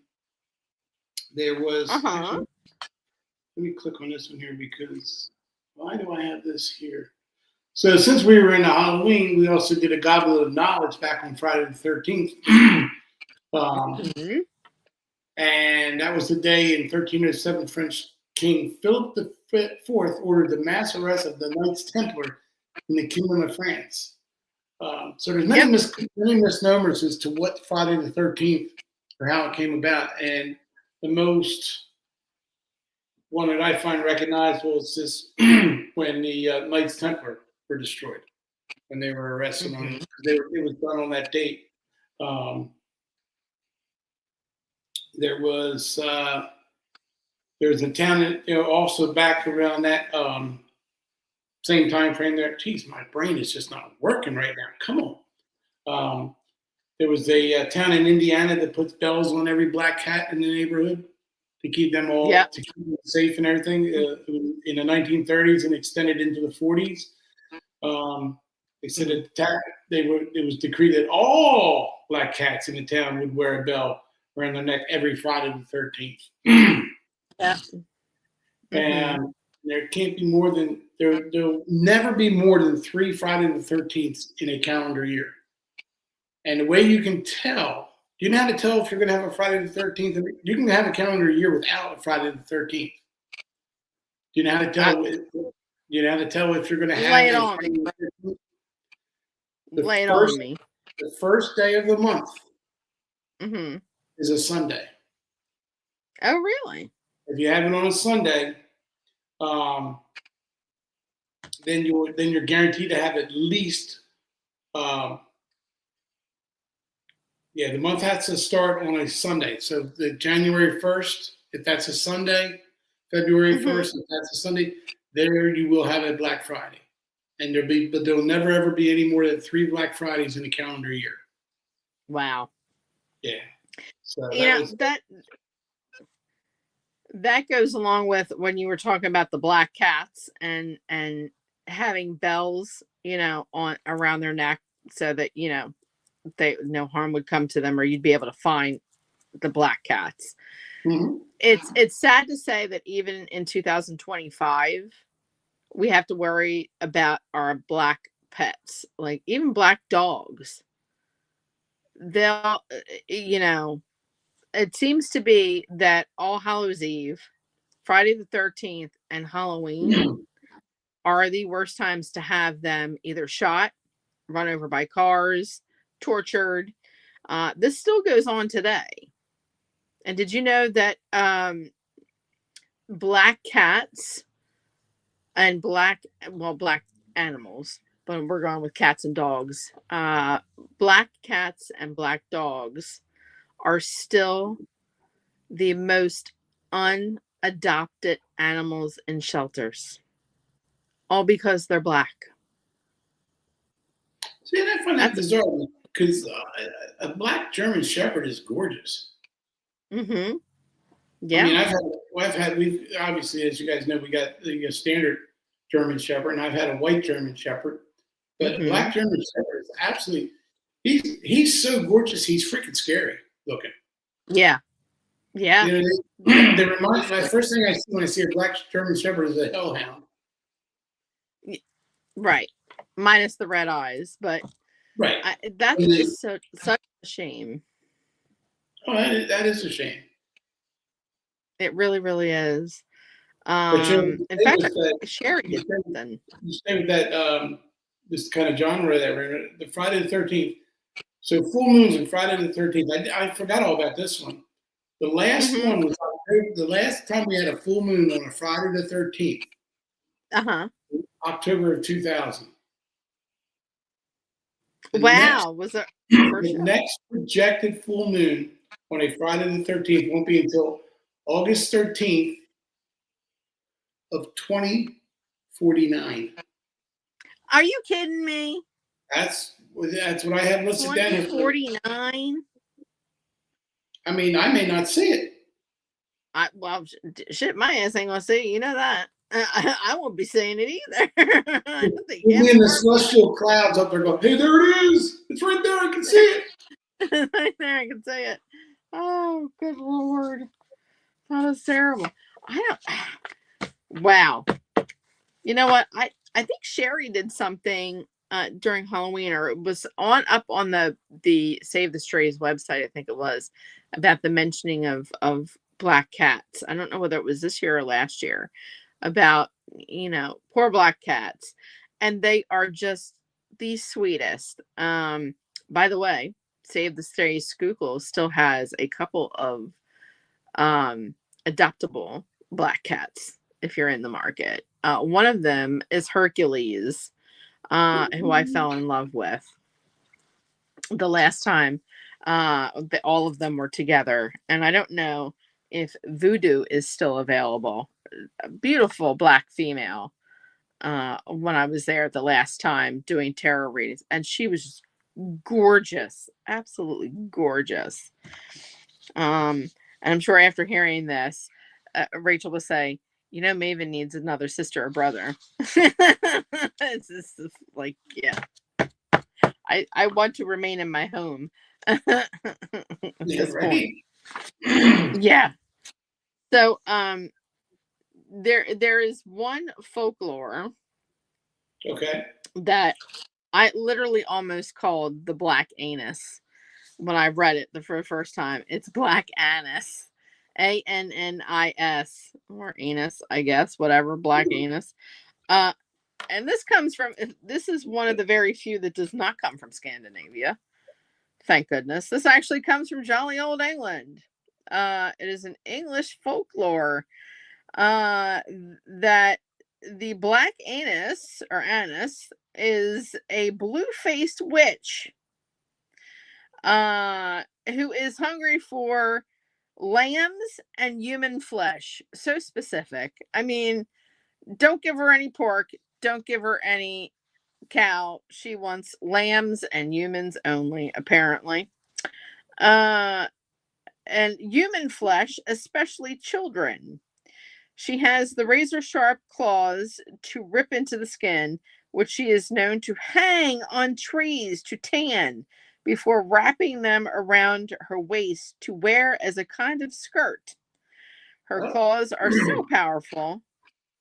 There was. Actually, let me click on this one here because why do I have this here? So since we were in Halloween, we also did a Goblet of Knowledge back on Friday the 13th. And that was the day in 1307 French King Philip IV ordered the mass arrest of the Knights Templar in the Kingdom of France. So there's many misnomers as to what Friday the 13th or how it came about. And the most one that I find recognizable is this when the Knights Templar were destroyed, when they were arrested. It was done on that date. There was a town that, also back around that same time frame there. Geez, my brain is just not working right now. Come on. There was a town in Indiana that puts bells on every black cat in the neighborhood to keep them all to keep them safe and everything. In the 1930s and extended into the 40s. They said it was decreed that all black cats in the town would wear a bell around their neck every Friday the 13th. And there can't be more than there'll never be more than 3 Friday the 13th in a calendar year. And the way you can tell, do you know how to tell if you're going to have a Friday the 13th? You can have a calendar year without a Friday the 13th. Do you know how to tell? You know how to tell if you're going to have lay it on me. Lay it on me. The first day of the month is a Sunday. Oh, really? If you have it on a Sunday, then you're guaranteed to have at least. The month has to start on a Sunday. So the January 1st, if that's a Sunday, February 1st, if that's a Sunday, there you will have a Black Friday. And there'll never ever be any more than 3 Black Fridays in a calendar year. Wow. Yeah. So that goes along with when you were talking about the black cats and having bells, on around their neck so that, no harm would come to them, or you'd be able to find the black cats. It's sad to say that even in 2025, we have to worry about our black pets, like even black dogs. They'll, it seems to be that All Hallows Eve, Friday the 13th, and Halloween are the worst times to have them either shot, run over by cars, tortured. This still goes on today. And did you know that black cats and black animals, but we're going with cats and dogs. Black cats and black dogs are still the most unadopted animals in shelters, all because they're black. See, I find that bizarre because a black German Shepherd is gorgeous. I Yeah. mean, we've obviously, as you guys know, we got the standard German Shepherd, and I've had a white German Shepherd, but a Mm-hmm. black German Shepherd is absolutely, he's so gorgeous, he's freaking scary looking. Yeah. Yeah. You know, they remind my first thing I see when I see a black German Shepherd is a hellhound. Right. Minus the red eyes, but Right. that's And they, just such a shame. oh, that is a shame. It really, really is. But you know, the In thing fact, with that, Sherry you did stay, something. you stay with that this kind of genre that we're in, the Friday the 13th. So full moons and Friday the 13th. I forgot all about this one. The last Mm-hmm. one was the last time we had a full moon on a Friday the 13th, Uh-huh. October of 2000. The next Wow. Was there for the sure? next projected full moon on a Friday the 13th won't be until August 13th of 2049. Are you kidding me? That's what I have listed down here for. 2049? I mean, I may not see it. Well, shit, my ass ain't gonna see it. You know that. I won't be seeing it either. I don't think We'll half be in of the our friends. celestial clouds up there going, hey, there it is. It's right there. I can see it. Right there, I can say it. Oh, good lord. That is terrible. I don't. Wow. You know what? I think Sherry did something during Halloween, or it was up on the Save the Strays website. I think it was about the mentioning of black cats. I don't know whether it was this year or last year, about poor black cats, and they are just the sweetest. By the way, Save the Strays Schuylkill still has a couple of adoptable black cats if you're in the market. One of them is Hercules, who I fell in love with the last time all of them were together. And I don't know if Voodoo is still available. A beautiful black female when I was there the last time doing tarot readings. And she was just gorgeous, absolutely gorgeous. And I'm sure after hearing this, Rachel will say, Maven needs another sister or brother. It's just like, yeah, I want to remain in my home at Yeah, this point. right. Yeah. So, there is one folklore Okay. that I literally almost called the black anus when I read it the first time. It's black anise, Annis, or anus, I guess, whatever, black anus. Uh, and this is one of the very few that does not come from Scandinavia. Thank goodness. This actually comes from jolly old England. It is an English folklore that the black anus or anise is a blue-faced witch who is hungry for lambs and human flesh. So specific. I mean, don't give her any pork, don't give her any cow. She wants lambs and humans only, apparently. Uh and human flesh, especially children. She has the razor sharp claws to rip into the skin, which she is known to hang on trees to tan before wrapping them around her waist to wear as a kind of skirt. Her Oh. claws are so powerful,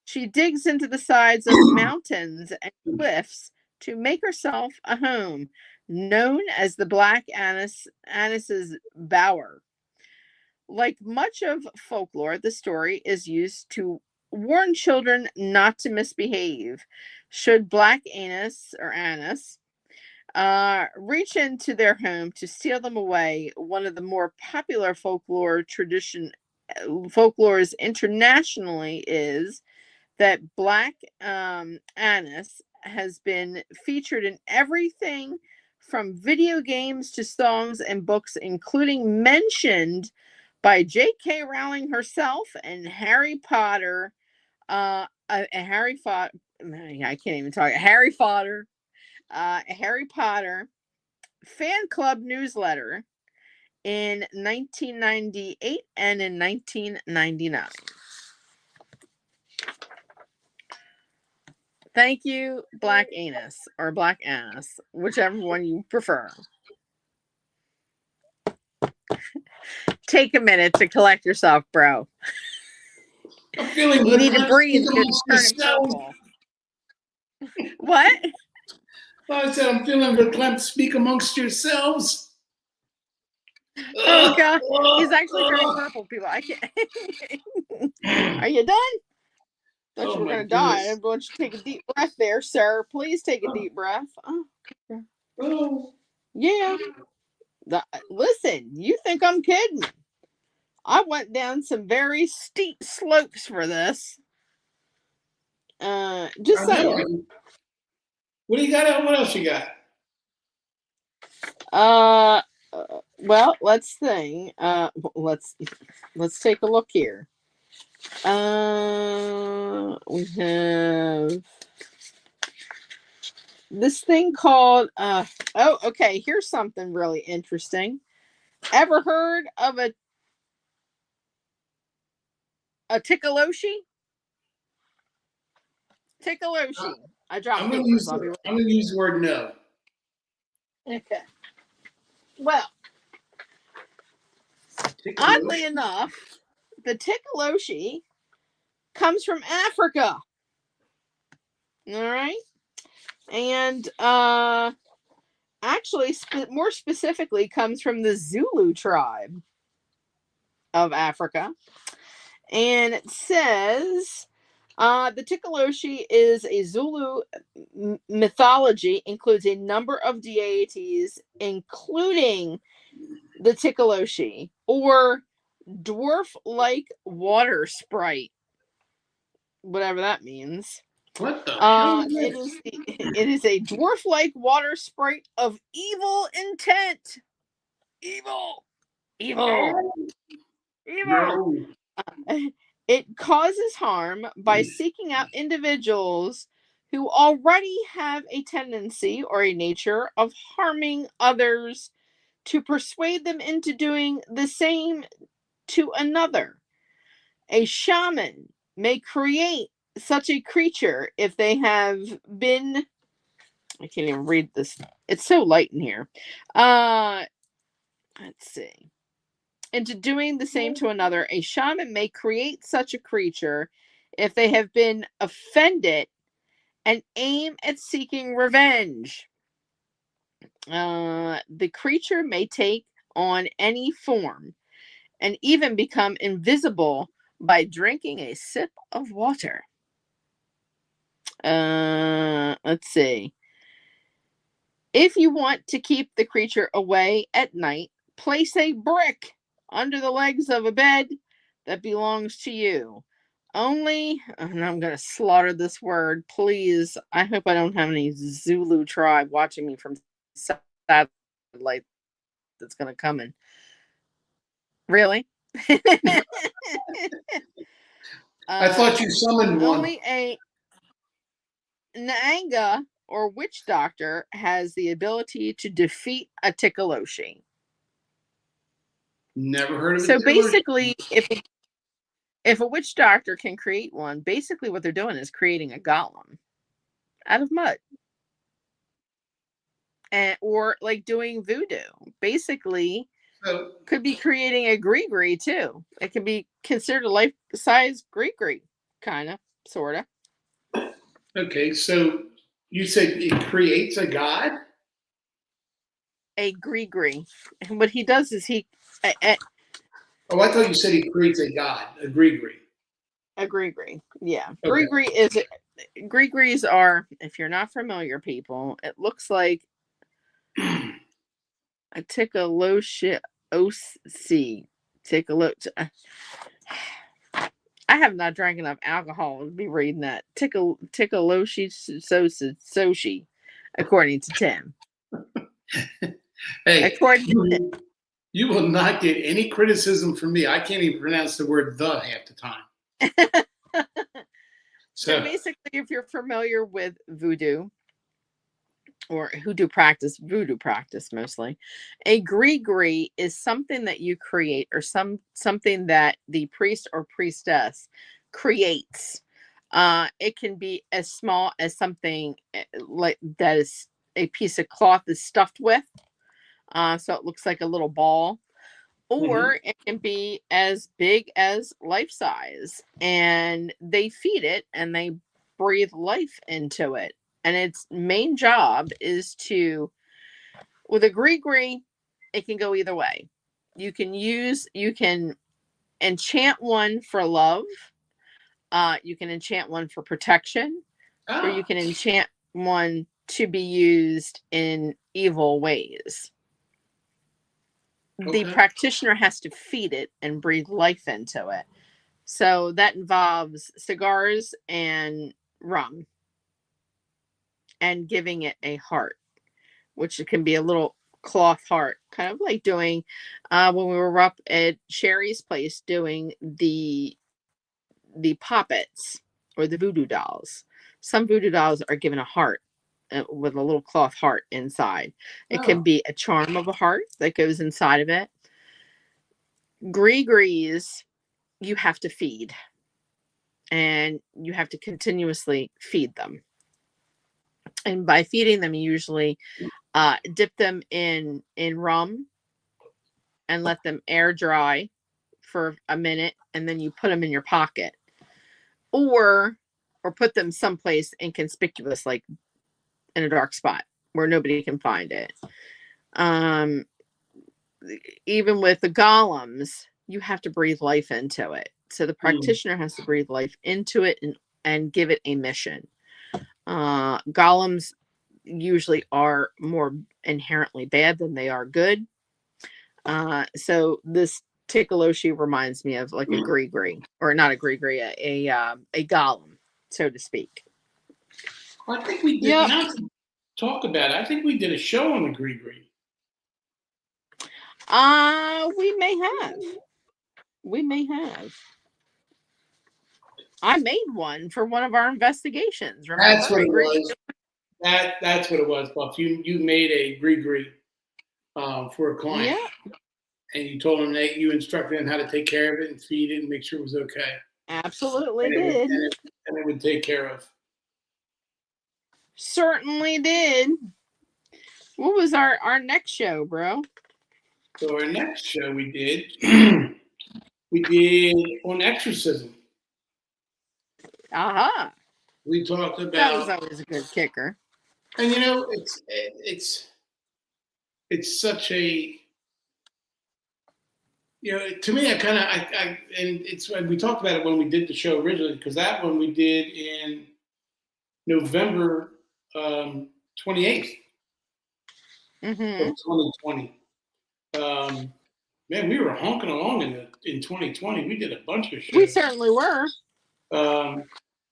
she digs into the sides of mountains and cliffs to make herself a home, known as the Black Annis's Bower. Like much of folklore, the story is used to warn children not to misbehave. Should Black Annis reach into their home to steal them away, one of the more popular folklores internationally is that Black Annis has been featured in everything from video games to songs and books, including mentioned by J.K. Rowling herself and Harry Potter. Harry Potter. I can't even talk. Harry Potter. Harry Potter fan club newsletter in 1998 and in 1999. Thank you, Black Anus or Black Ass, whichever one you prefer. Take a minute to collect yourself, bro. I'm feeling You need to verklempt. breathe. Speak You're amongst turning yourselves. purple. What? I said, I'm feeling verklempt. Speak amongst yourselves. Oh God, he's actually turning purple. People, I can't. Are you done? Thought Oh you were my gonna die. I goodness. want you to take a deep breath, there, sir. Please take a deep breath. Oh, Oh. yeah. Listen, you think I'm kidding? I went down some very steep slopes for this. Just I saying. know. What do you got? What else you got? Well, let's think. Let's take a look here. We have this thing called. Oh, okay. Here's something really interesting. Ever heard of a Tikaloshi? Tikaloshi. I dropped I'm gonna papers. use I'll be right. I'm gonna use the word no. Okay. Well, Tikaloshi. oddly enough, the Tikaloshi comes from Africa. All right. And actually more specifically comes from the Zulu tribe of Africa. And it says the Tikaloshi is a Zulu mythology, includes a number of deities, including the Tikaloshi, or dwarf-like water sprite, whatever that means. What the hell is It is a dwarf-like water sprite of evil intent. Evil. No. It causes harm by seeking out individuals who already have a tendency or a nature of harming others to persuade them into doing the same to another. A shaman may create such a creature if they have been. I can't even read this. It's so light in here. Let's see. Into doing the same to another, a shaman may create such a creature if they have been offended and aim at seeking revenge. The creature may take on any form and even become invisible by drinking a sip of water. Let's see. If you want to keep the creature away at night, place a brick under the legs of a bed that belongs to you. Only, and I'm going to slaughter this word, please. I hope I don't have any Zulu tribe watching me from satellite that's going to come in. Really? I thought you summoned one. Only a Naanga or witch doctor has the ability to defeat a Tikaloshi. Never heard of it. So basically, if a witch doctor can create one, basically what they're doing is creating a golem out of mud. Or like doing voodoo. Basically, could be creating a gree too. It could be considered a life-size gree, kind of, sort of. Okay, so you said it creates a god? A gree. And what he does is he. Oh, I thought you said he creates a god, a gree. A gree. Yeah. Okay. Gree are, if you're not familiar, people, it looks like a Tikaloshi OC. I have not drank enough alcohol to be reading that. Tikaloshi Soshi, according to Tim. Hey, according to Tim. You will not get any criticism from me. I can't even pronounce the word "the" half the time. So basically, if you're familiar with voodoo, or who do practice voodoo practice mostly. A gree is something that you create, or something that the priest or priestess creates. It can be as small as something like that is a piece of cloth is stuffed with, so it looks like a little ball, Hmm. or it can be as big as life size, and they feed it and they breathe life into it. And its main job is to, with a gree, it can go either way. You can enchant one for love, you can enchant one for protection, or you Ah, can enchant one to be used in evil ways. The okay. practitioner has to feed it and breathe life into it. So that involves cigars and rum, and giving it a heart, which can be a little cloth heart, kind of like doing when we were up at Sherry's place doing the poppets or the voodoo dolls. Some voodoo dolls are given a heart with a little cloth heart inside. It can Oh, be a charm of a heart that goes inside of it. Grees, you have to feed, and you have to continuously feed them. And by feeding them, you usually dip them in rum and let them air dry for a minute, and then you put them in your pocket, or put them someplace inconspicuous, like in a dark spot where nobody can find it. Um, Even with the golems, you have to breathe life into it. So the mm, practitioner has to breathe life into it and give it a mission. Golems usually are more inherently bad than they are good. So this Tikaloshi reminds me of like a mm. gree, or not a gree, a golem, so to speak. I think we did. Yep. Not to talk about it. I think we did a show on the gree. We may have. We may have. I made one for one of our investigations. That's Remember? what I it agreed. was. That's what it was, Buff. You made a gree for a client, Yeah, and you told them that you instructed them how to take care of it and feed it and make sure it was okay, absolutely and it would did. and it would take care of. Certainly did. What was our next show, bro? So our next show we did we did on exorcism. Aha. We talked That was about, always a good kicker. and it's such a, to me, and it's, we talked about it when we did the show originally, because that one we did in November 28th of Mm-hmm. 2020. Um, Man, we were honking along in 2020. We did a bunch of We shows. certainly were. Um,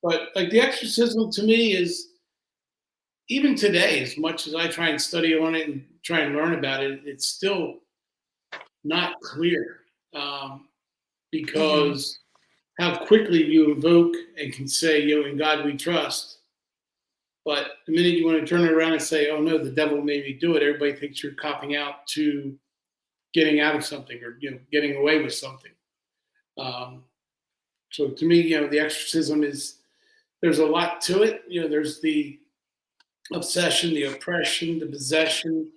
but like the exorcism to me is, even today, as much as I try and study on it and try and learn about it, it's still not clear, Mm-hmm. because how quickly you invoke and can say, in God we trust. But the minute you want to turn it around and say, oh no, the devil made me do it, everybody thinks you're copping out to getting out of something, or getting away with something. Um, so to me, the exorcism is, there's a lot to it. There's the obsession, the oppression, the possession.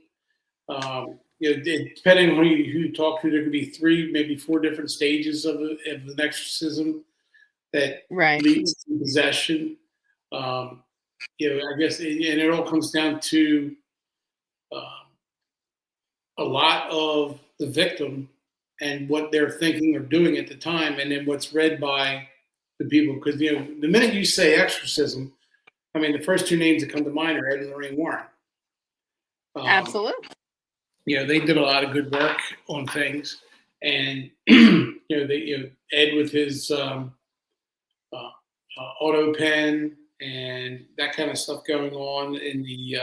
Depending on who you talk to, there could be three, maybe four different stages of an exorcism that Right. leads to possession. Um, I guess, and it all comes down to uh, a lot of the victim and what they're thinking or doing at the time, and then what's read by the people. Because the minute you say exorcism, I mean, the first two names that come to mind are Ed and Lorraine Warren. Um, Absolutely. they did a lot of good work on things, and Ed with his uh, auto pen and that kind of stuff going on in the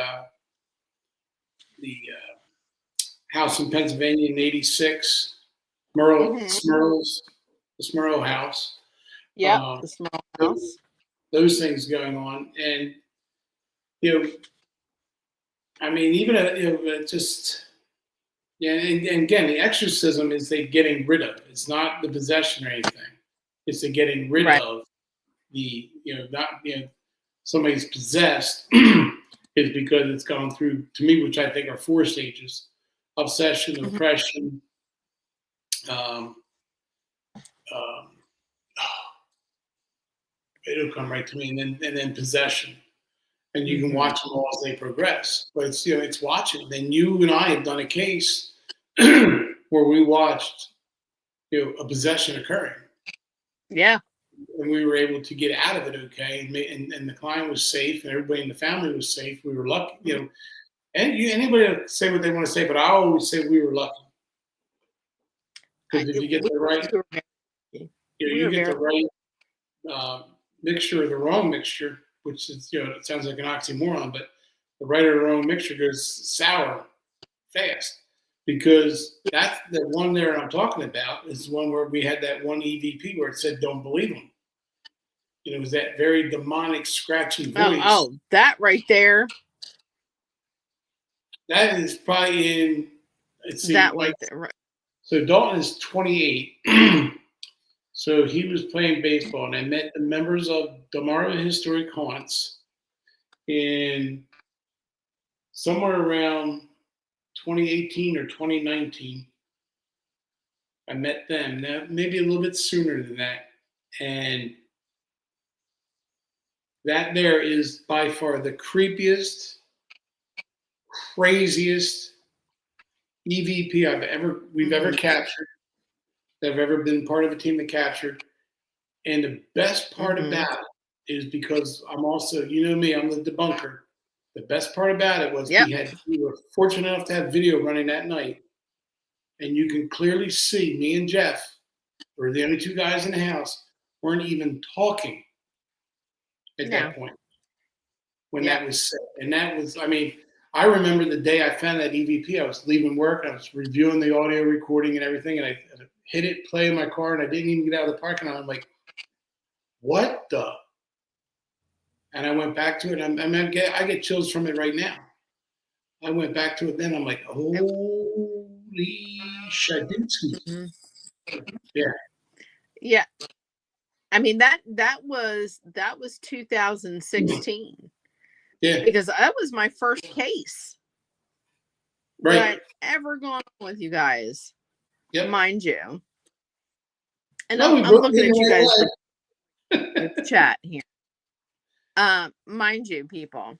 house in Pennsylvania in '86, Mm-hmm. The Smurl house. Yep. Um, The small house. those things going on, and you know I mean, even just yeah, and again, the exorcism is they getting rid of. It's not the possession or anything. It's the getting rid Right. of the not somebody's possessed is because it's gone through to me, which I think are 4 stages: obsession, Mhm. oppression, um, um, it'll come right to me, and then possession. And you can Mhm. watch them all as they progress. But it's it's watching. Then you and I have done a case where we watched a possession occurring, Yeah. and we were able to get out of it okay, and the client was safe, and everybody in the family was safe. We were lucky, Mhm. And anybody say what they want to say, but I always say we were lucky because if you get We the right, were very lucky. We you were get very the right mixture or the wrong mixture, which is it sounds like an oxymoron, but the right or the wrong mixture goes sour fast because that's the one there I'm talking about is one where we had that one EVP where it said "Don't believe him." It was that very demonic, scratchy voice. that right there. That is probably in. Let's see, That like right there. Right. so. Dalton is 28. So he was playing baseball, and I met the members of Damara Historic Haunts in somewhere around 2018 or 2019. I met them, now, maybe a little bit sooner than that. And that there is by far the creepiest, craziest EVP we've ever Mhm. captured, that I've ever been part of a team that captured. And the best part Mhm. about it is because I'm also, me, I'm the debunker. The best part about it was Yep. we were fortunate enough to have video running that night, and you can clearly see me and Jeff were the only 2 guys in the house, weren't even talking at No. that point when Yep. that was set. And that was, I mean, I remember the day I found that EVP. I was leaving work, I was reviewing the audio recording and everything, and I hit it play in my car, and I didn't even get out of the parking lot. I'm like, what the? And I went back to it. I get chills from it right now. I went back to it then. I'm like, It, holy shadooski. mhm. Yeah. Yeah. I mean that was 2016 Yeah. because that was my first case that Right. I'd ever gone on with you guys, Yep. mind you. And No, we I'm broke looking it in at you guys the with the chat here. Mind you, people.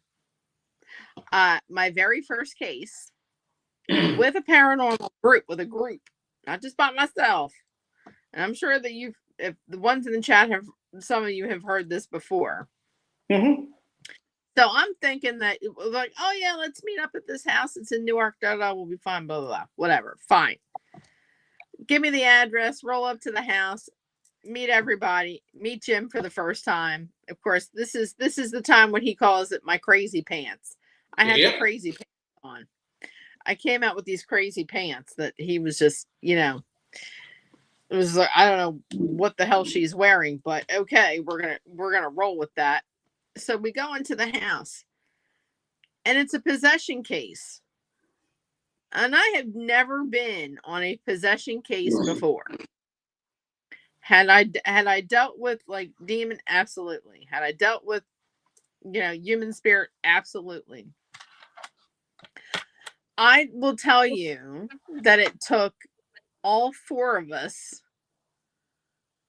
My very first case right way. with a paranormal group, not just by myself. And I'm sure that if the ones in the chat some of you have heard this before. hmm So I'm thinking that like, oh yeah, let's meet up at this house. It's in Newark. We'll be fine. Blah blah blah. Whatever. Fine. Give me the address. Roll up to the house. Meet everybody. Meet Jim for the first time. Of course, this is the time when he calls it my crazy pants. I had the Yep. crazy pants on. I came out with these crazy pants that he was just. It was like I don't know what the hell she's wearing, but okay, we're gonna roll with that. So we go into the house, and it's a possession case. And I have never been on a possession case before. Had I dealt with like demon, absolutely. Had I dealt with human spirit, absolutely. I will tell you that it took all four of us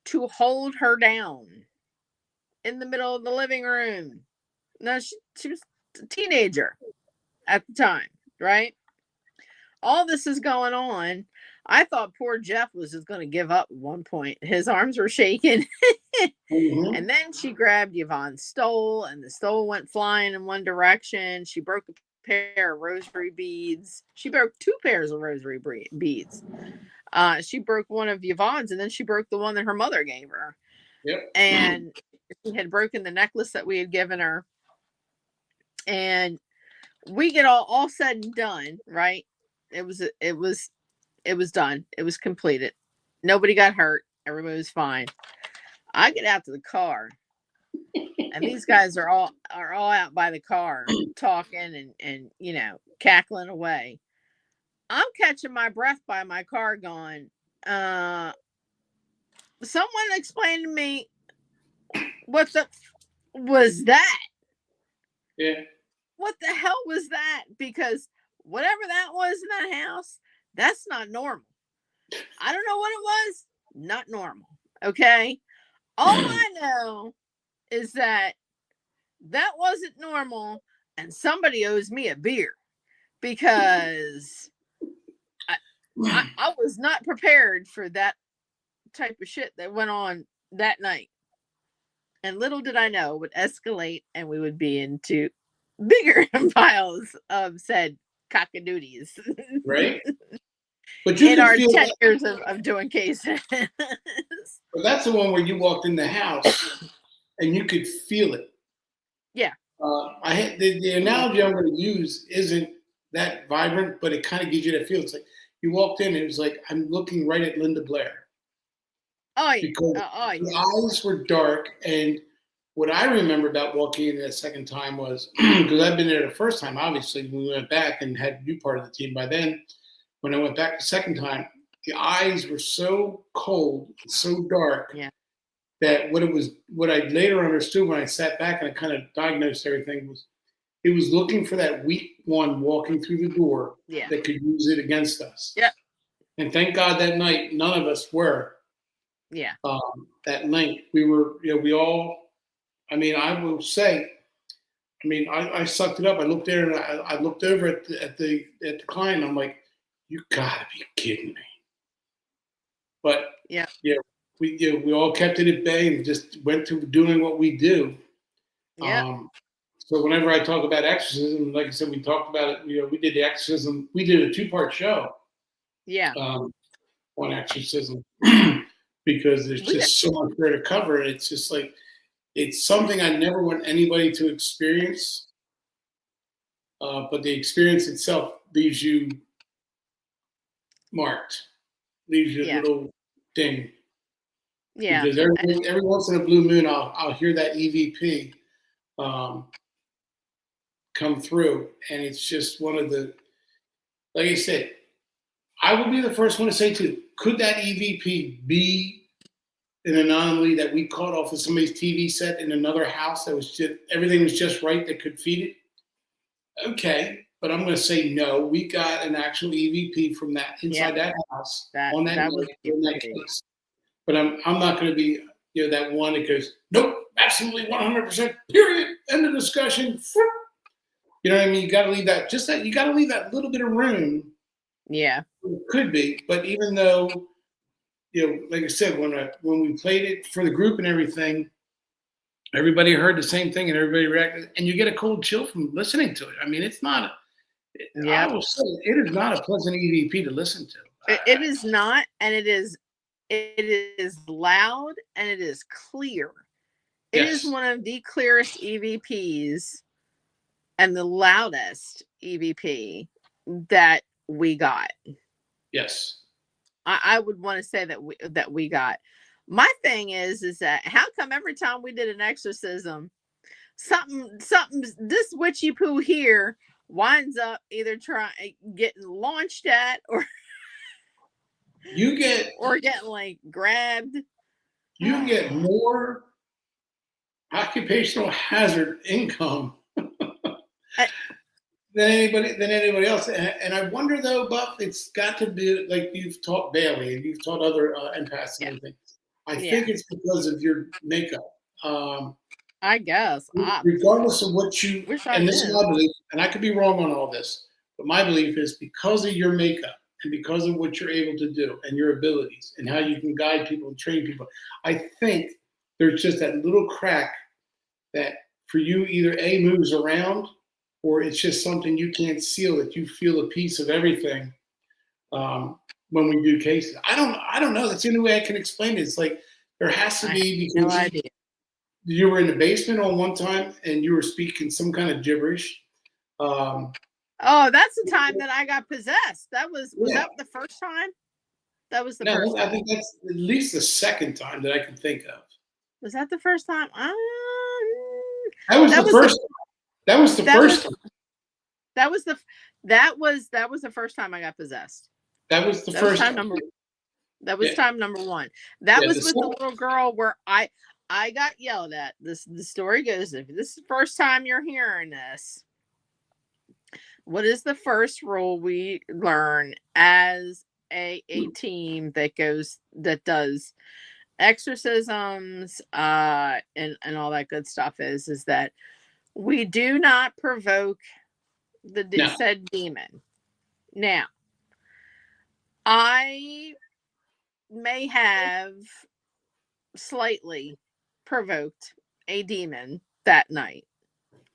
to hold her down in the middle of the living room. No, she was a teenager at the time, right? All this is going on. I thought poor Jeff was just going to give up at one point. His arms were shaking. hmm And then she grabbed Yvonne's stole, and the stole went flying in one direction. She broke a pair of rosary beads. She broke two pairs of rosary beads. She broke one of Yvonne's, and then she broke the one that her mother gave her. Yep. And she had broken the necklace that we had given her. And we get all said and done, right? It was done. It was completed. Nobody got hurt. Everybody was fine. I get out to the car, And these guys are all out by the car talking and cackling away. I'm catching my breath by my car going, someone explain to me what the was that? Yeah. What the hell was that? Because whatever that was in that house, that's not normal. I don't know what it was. Not normal. Okay. All I know is that wasn't normal, and somebody owes me a beer because I was not prepared for that type of shit that went on that night. And little did I know it would escalate and we would be into bigger piles of said cockadoodies. Right. But you in could our feel 10 that. years of doing cases. But that's the one where you walked in the house and you could feel it. Yeah. I had the analogy I'm going to use isn't that vibrant, but it kind of gives you that feel. It's like you walked in, and it was like I'm looking right at Linda Blair Oh yeah. because Oh the yeah. eyes were dark. And what I remember about walking in that second time was because I'd been there the first time. Obviously, we went back and had you part of the team. By then, when I went back the second time, the eyes were so cold, so dark. Yeah. That what I later understood when I sat back and I kind of diagnosed everything was it was looking for that weak one walking through the door Yeah. that could use it against us. Yeah. And thank God that night none of us were. Yeah. That night we were, we all. I mean, I will say, I sucked it up. I looked there and I looked over at the client. And I'm like, you gotta be kidding me. But Yeah. we all kept it at bay and just went to doing what we do. Yeah. So whenever I talk about exorcism, like I said, we talked about it. We did the exorcism. We did a 2-part show. Yeah. On exorcism because there's just so much there to cover. It's just like it's something I never want anybody to experience. But the experience itself leaves you marked, leaves you a little ding. Yeah. Because every once in a blue moon, I'll hear that EVP come through, and it's just one of the. Like I said, I will be the first one to say too. Could that EVP be an anomaly that we caught off of somebody's TV set in another house that was just everything was just right that could feed it? Okay, but I'm going to say no. We got an actual EVP from that inside that house on that night in that case. But I'm not going to be that one that goes nope, absolutely 100%. Period. End of discussion. You know what I mean? You got to leave that you got to leave that little bit of room. Yeah. It could be, but even though like I said, when we played it for the group and everything, everybody heard the same thing and everybody reacted, and you get a cold chill from listening to it. I mean, it's not. I will say it is not a pleasant EVP to listen to. It is not, and it is loud and it is clear. It is one of the clearest EVPs and the loudest EVP that we got. Yes. I would want to say that we got. My thing is that how come every time we did an exorcism, something this witchy poo here winds up either getting launched at or getting like grabbed. You get more occupational hazard income than anybody else. And I wonder though, Buff, it's got to be like you've taught Bailey and you've taught other empaths and everything. I think it's because of your makeup. I guess. Regardless of what you and this is my belief, and I could be wrong on all this, but my belief is because of your makeup and because of what you're able to do and your abilities and how you can guide people and train people, I think there's just that little crack that for you either A moves around or it's just something you can't seal that you feel a piece of everything when we do cases. I don't know. That's the only way I can explain it. It's like there has to be because no idea. You were in the basement on one time and you were speaking some kind of gibberish. Oh, that's the time that I got possessed. Was that the first time? That was the first time. I think that's at least the second time that I can think of. Was that the first time? That was That the was first. That was the that first. was that was the that was the first time I got possessed. That was the That was first time time. number that was Yeah. time number one. That Yeah. was with the little girl where I got yelled at. The story goes, if this is the first time you're hearing this, what is the first rule we learn as a team that does exorcisms and all that good stuff is that we do not provoke the No. said demon. Now, I may have slightly provoked a demon that night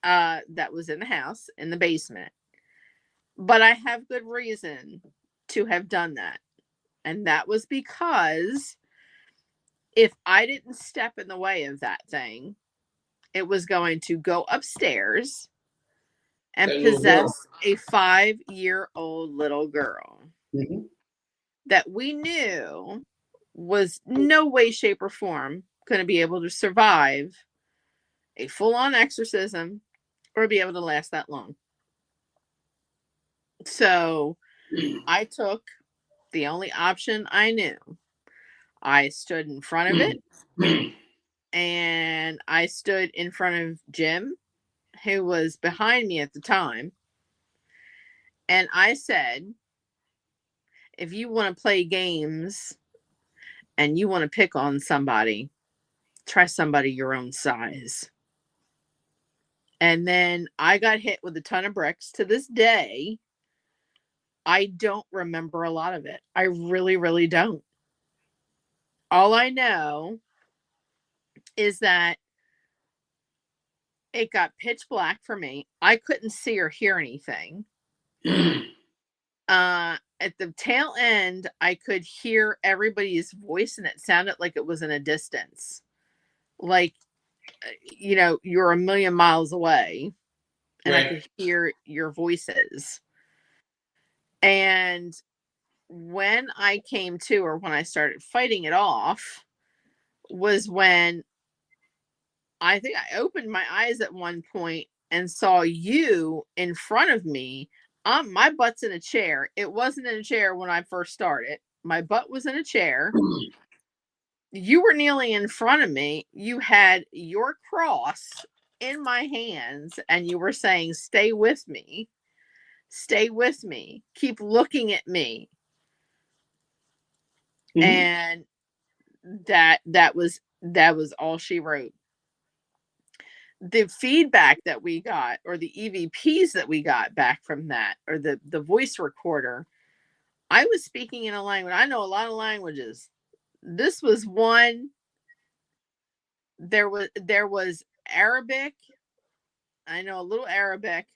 that was in the house in the basement, but I have good reason to have done that. And that was because if I didn't step in the way of that thing, it was going to go upstairs and That little girl. possess a 5-year-old little girl Mm-hmm. that we knew was no way, shape, or form going to be able to survive a full on exorcism or be able to last that long. So I took the only option I knew. I stood in front of it and I stood in front of Jim, who was behind me at the time. And I said, if you want to play games and you want to pick on somebody, try somebody your own size. And then I got hit with a ton of bricks. To this day, I don't remember a lot of it. I really, really don't. All I know is that it got pitch black for me. I couldn't see or hear anything. At the tail end, I could hear everybody's voice and it sounded like it was in a distance. Like, you're a million miles away and I Right. could hear your voices. And when I came to, or when I started fighting it off, was when I think I opened my eyes at one point and saw you in front of me. My butt's in a chair. It wasn't in a chair when I first started. My butt was in a chair. You were kneeling in front of me. You had your cross in my hands and you were saying, "Stay with me. Stay with me. Keep looking at me." Mm-hmm. And that was all she wrote. The feedback that we got, or the EVPs that we got back from that, or the voice recorder, I was speaking in a language. I know a lot of languages. This was one. There was Arabic. I know a little Arabic.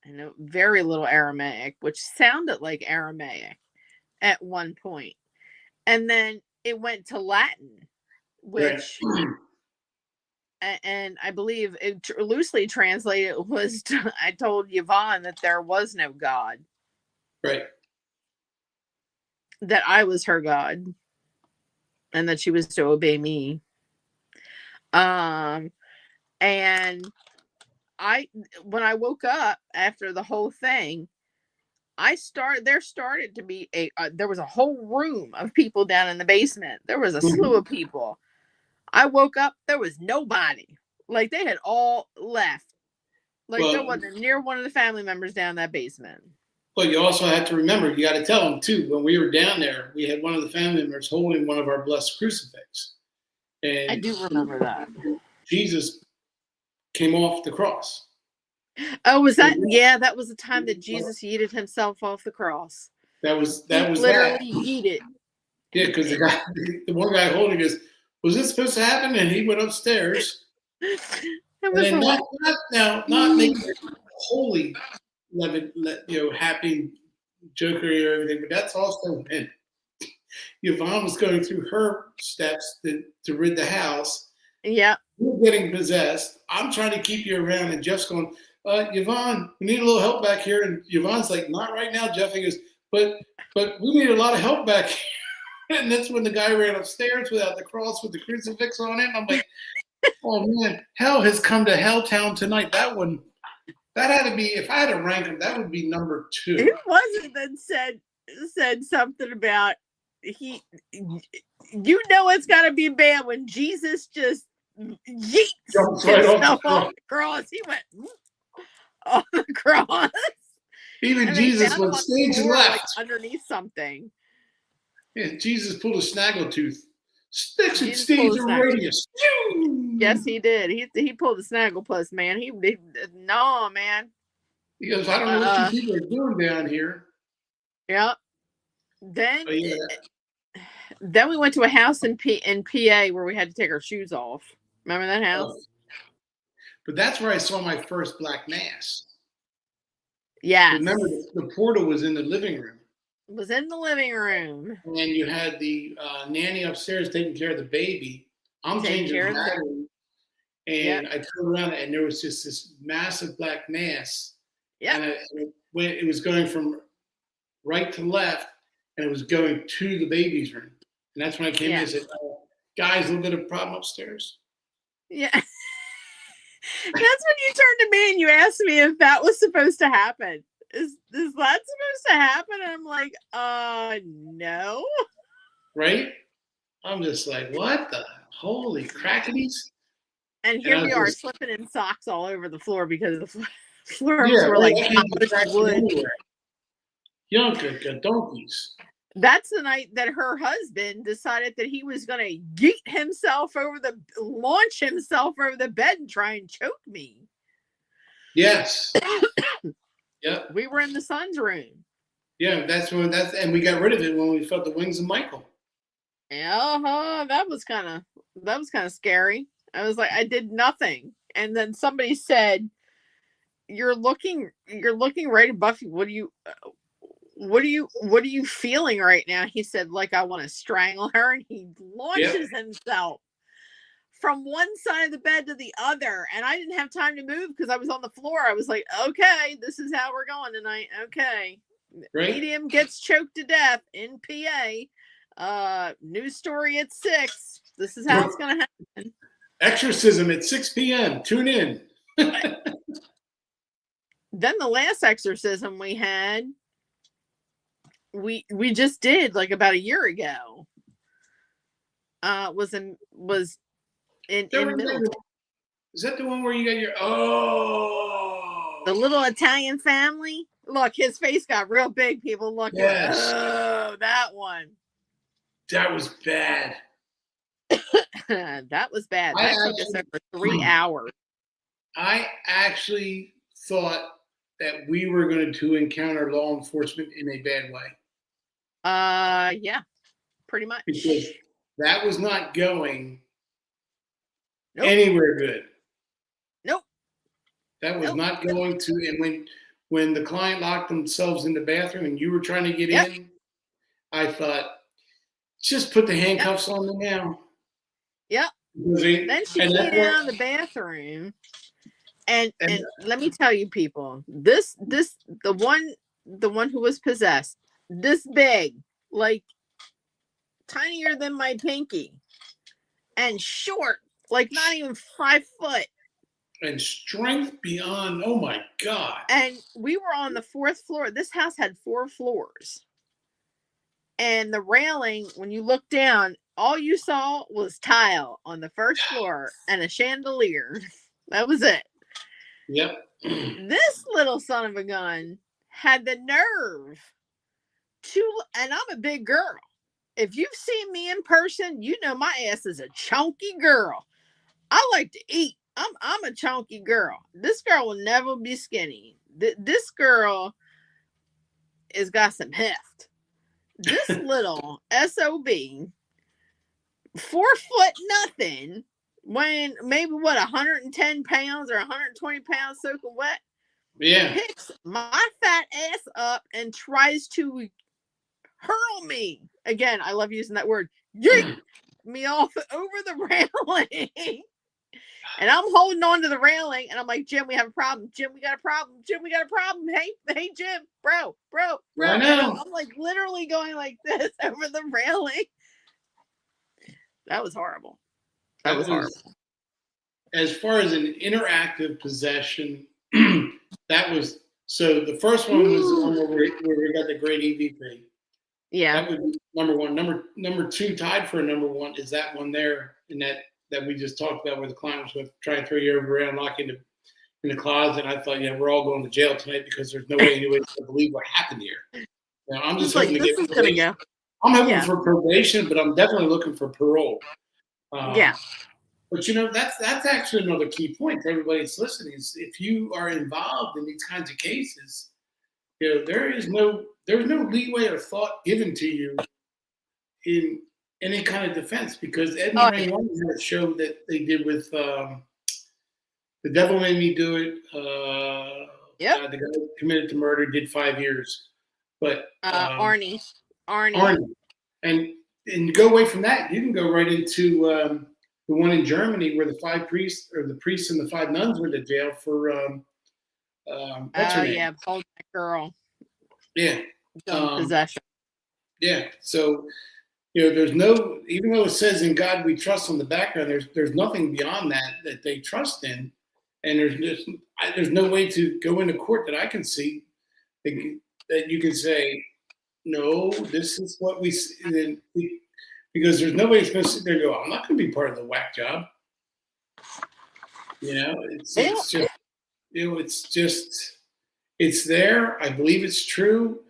I know very little Aramaic, which sounded like Aramaic at one point. And then it went to Latin, which Right. and I believe it loosely translated was I told Yvonne that there was no God. Right. That I was her God and that she was to obey me. And when I woke up after the whole thing, there started to be there was a whole room of people down in the basement. There was a slew of people. I woke up, there was nobody. Like they had all left. Like there wasn't near one of the family members down that basement. Well, you also have to remember, you got to tell them too, when we were down there, we had one of the family members holding one of our blessed crucifix. And I do remember that. Jesus came off the cross. Oh, was that? Yeah, that was the time that Jesus yeeted himself off the cross. That was literally that. Yeeted. Yeah, because the one guy holding goes, "Was this supposed to happen?" And he went upstairs. And then not making it holy, happy jokery or everything, but that's also when Yvonne was going through her steps to rid the house. Yeah. You're getting possessed. I'm trying to keep you around, and Jeff's going, Yvonne, we need a little help back here. And Yvonne's like, not right now, Jeff. He goes, but we need a lot of help back here. And that's when the guy ran upstairs without the cross with the crucifix on it. And I'm like, Oh man, hell has come to Helltown tonight. That one, that had to be. If I had to rank them, that would be number Who 2. was it that said something about he? You know it's got to be bad when Jesus just yeets Jumps right off the himself off cross. the cross. He went on the cross. Even And they Jesus found him went on the stage floor, left. like underneath something. Yeah, Jesus pulled a snaggletooth. Sticks and Jesus pulled stage a of snaggle. radius. Yes, he did. He pulled the snagglepuss, man. He no, man. He goes, I don't know what you people are doing down here. Yeah. Then But yeah, then we went to a house in PA where we had to take our shoes off. Remember that house? but that's where I saw my first black mass. Yes. Remember, the portal was in the living room. It was in the living room. And you had the nanny upstairs taking care of the baby. I'm changing the battery. And I turned around and there was just this massive black mass. Yeah. And it was going from right to left and it was going to the baby's room. And that's when I came in and said, guys, a little bit of problem upstairs. Yeah. That's when you turned to me and you asked me if that was supposed to happen. Is that supposed to happen? And I'm like, no. Right? I'm just like, what the holy crackities? And here we are slipping in socks all over the floor because the floors were like wood. Yunka donkeys. That's the night that her husband decided that he was going to launch himself over the bed and try and choke me. Yes. Yep. We were in the son's room. Yeah, and we got rid of it when we felt the wings of Michael. Yeah, that was kind of scary. I was like, I did nothing. And then somebody said, you're looking right at Buffy. What are you feeling right now? He said, like, I want to strangle her. And he launches himself from one side of the bed to the other. And I didn't have time to move because I was on the floor. I was like, okay, this is how we're going tonight. Okay. Right. Medium gets choked to death in PA. News story at 6. This is how it's going to happen. Exorcism at 6 p.m. Tune in. Then the last exorcism we had, we just did like about a year ago. Was in Middleton. Is that the one where you got your the little Italian family? Look, his face got real big. People look. Yes. Oh, that one. That was bad. That was bad. That took us over 3 hours. I actually thought that we were going to encounter law enforcement in a bad way. Yeah, pretty much. Because that was not going anywhere good. Nope. That was not going to. And when the client locked themselves in the bathroom and you were trying to get in, I thought, just put the handcuffs on them now. Yep. Then she came out of the bathroom, and let me tell you, people, the one who was possessed, this big, like tinier than my pinky, and short, like not even 5 foot, and strength beyond. Oh my God! And we were on the 4th floor. This house had 4 floors, and the railing, when you look down, all you saw was tile on the 1st floor and a chandelier. That was it. Yep. This little son of a gun had the nerve and I'm a big girl. If you've seen me in person, you know my ass is a chunky girl. I like to eat. I'm a chunky girl. This girl will never be skinny. This girl has got some heft. This little SOB, 4 foot nothing, weighing maybe 110 pounds or 120 pounds soaking wet. Yeah. Picks my fat ass up and tries to hurl me. Again, I love using that word. Yank me off over the railing. And I'm holding on to the railing and I'm like, Jim, we have a problem. Jim, we got a problem. Jim, we got a problem. Hey, Jim, bro. I know. I'm like literally going like this over the railing. That was horrible. That was horrible. as far as an interactive possession, that was so. The first one was the one where we got the great EVP. Yeah. That would be number one. Number two, tied for a number one, is that one there, and that we just talked about, where the client was with trying to throw you over around, lock you in the closet. And I thought, yeah, we're all going to jail tonight because there's no way anybody's going to believe what happened here. Now, I'm just hoping to this get is gonna go. I'm hoping for probation, but I'm definitely looking for parole. Yeah. But that's actually another key point to everybody that's listening. Is if you are involved in these kinds of cases, there's no leeway or thought given to you in any kind of defense, because Ed and Ray One had a show that they did with The Devil Made Me Do It. Yep. The guy who committed to murder did 5 years, but Arnie, and to go away from that, you can go right into the one in Germany where the 5 priests, or the priests and the 5 nuns, went to jail for what's her name? Yeah, hold that girl. Yeah, possession. Yeah, so there's no, even though it says "In God We Trust" on the background, there's nothing beyond that they trust in, and there's no way to go into court that I can see that you can say, no, this is what we see, because there's nobody that's going to sit there and go, I'm not going to be part of the whack job. It's there. I believe it's true.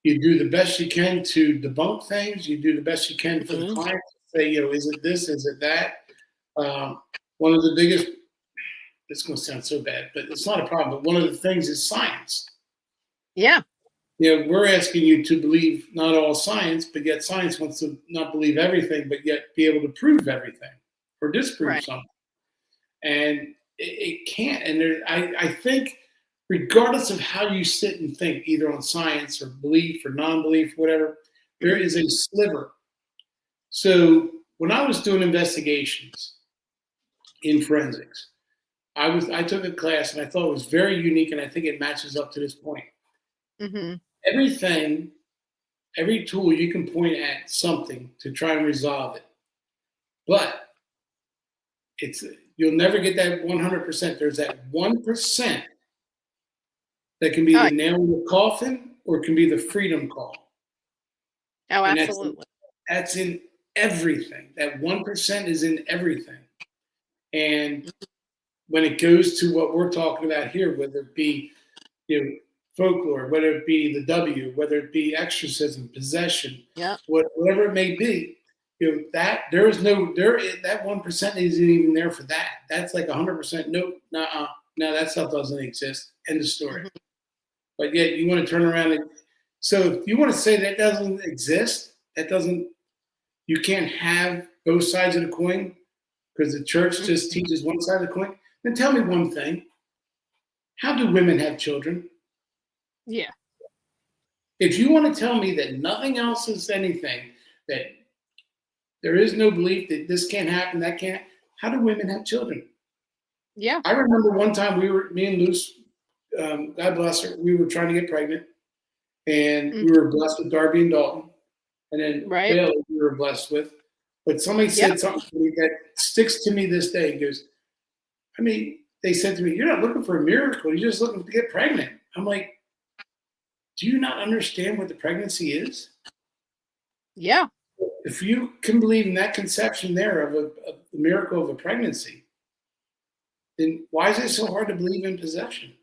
You do the best you can to debunk things. You do the best you can for the client to say, is it this? Is it that? One of the biggest, it's going to sound so bad, but it's not a problem. But one of the things is science. Yeah. We're asking you to believe not all science, but yet science wants to not believe everything, but yet be able to prove everything or disprove something. And it can't. And I think, regardless of how you sit and think, either on science or belief or non-belief, whatever, there is a sliver. So when I was doing investigations in forensics, I took a class and I thought it was very unique, and I think it matches up to this point. Mm-hmm. Every tool you can point at something to try and resolve it, but you'll never get that 100%. There's that 1% that can be the nail in the coffin, or it can be the freedom call. Oh, and absolutely. That's in everything. That 1% is in everything. And when it goes to what we're talking about here, whether it be folklore, whether it be the W, whether it be exorcism, possession, whatever it may be, that that 1% isn't even there for that. That's like 100%. Nope, no, that stuff doesn't exist. End of story. Mm-hmm. But yet you want to turn around and, so if you want to say that doesn't exist, you can't have both sides of the coin because the church just teaches one side of the coin, then tell me one thing. How do women have children? Yeah. If you want to tell me that nothing else is anything, that there is no belief that this can't happen, that can't, how do women have children? Yeah. I remember one time me and Luce, God bless her, we were trying to get pregnant, and we were blessed with Darby and Dalton, and then Bailey we were blessed with. But somebody said something to me that sticks to me this day. He goes, they said to me, you're not looking for a miracle, you're just looking to get pregnant. I'm like, do you not understand what the pregnancy is? Yeah. If you can believe in that conception there of the miracle of a pregnancy, then why is it so hard to believe in possession?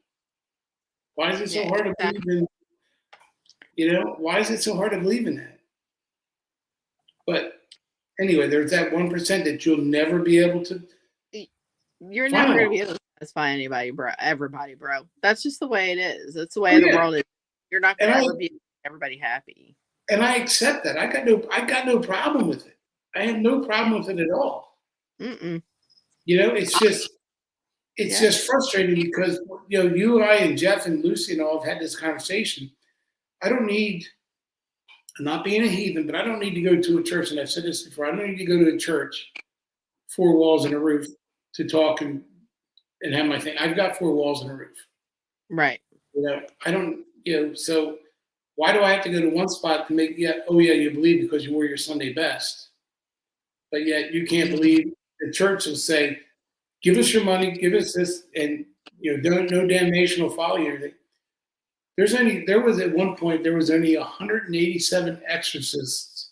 Why is it so hard to believe in, why is it so hard to believe in that? But anyway, there's that 1% that you'll never be able to. You're never going to be able to satisfy anybody, bro. Everybody, bro. That's just the way it is. That's the way the world is. You're not going to ever be everybody happy. And I accept that. I got no problem with it. I have no problem with it at all. It's just frustrating because you and I and Jeff and Lucy and all have had this conversation. I'm not being a heathen, but I don't need to go to a church, and I've said this before, I don't need to go to a church, 4 walls and a roof, to talk and have my thing. I've got 4 walls and a roof. Right. I don't, so why do I have to go to one spot to make, you believe because you wore your Sunday best, but yet you can't believe. The church will say, give us your money, give us this, and no damnation will follow you. There was at one point there was only 187 exorcists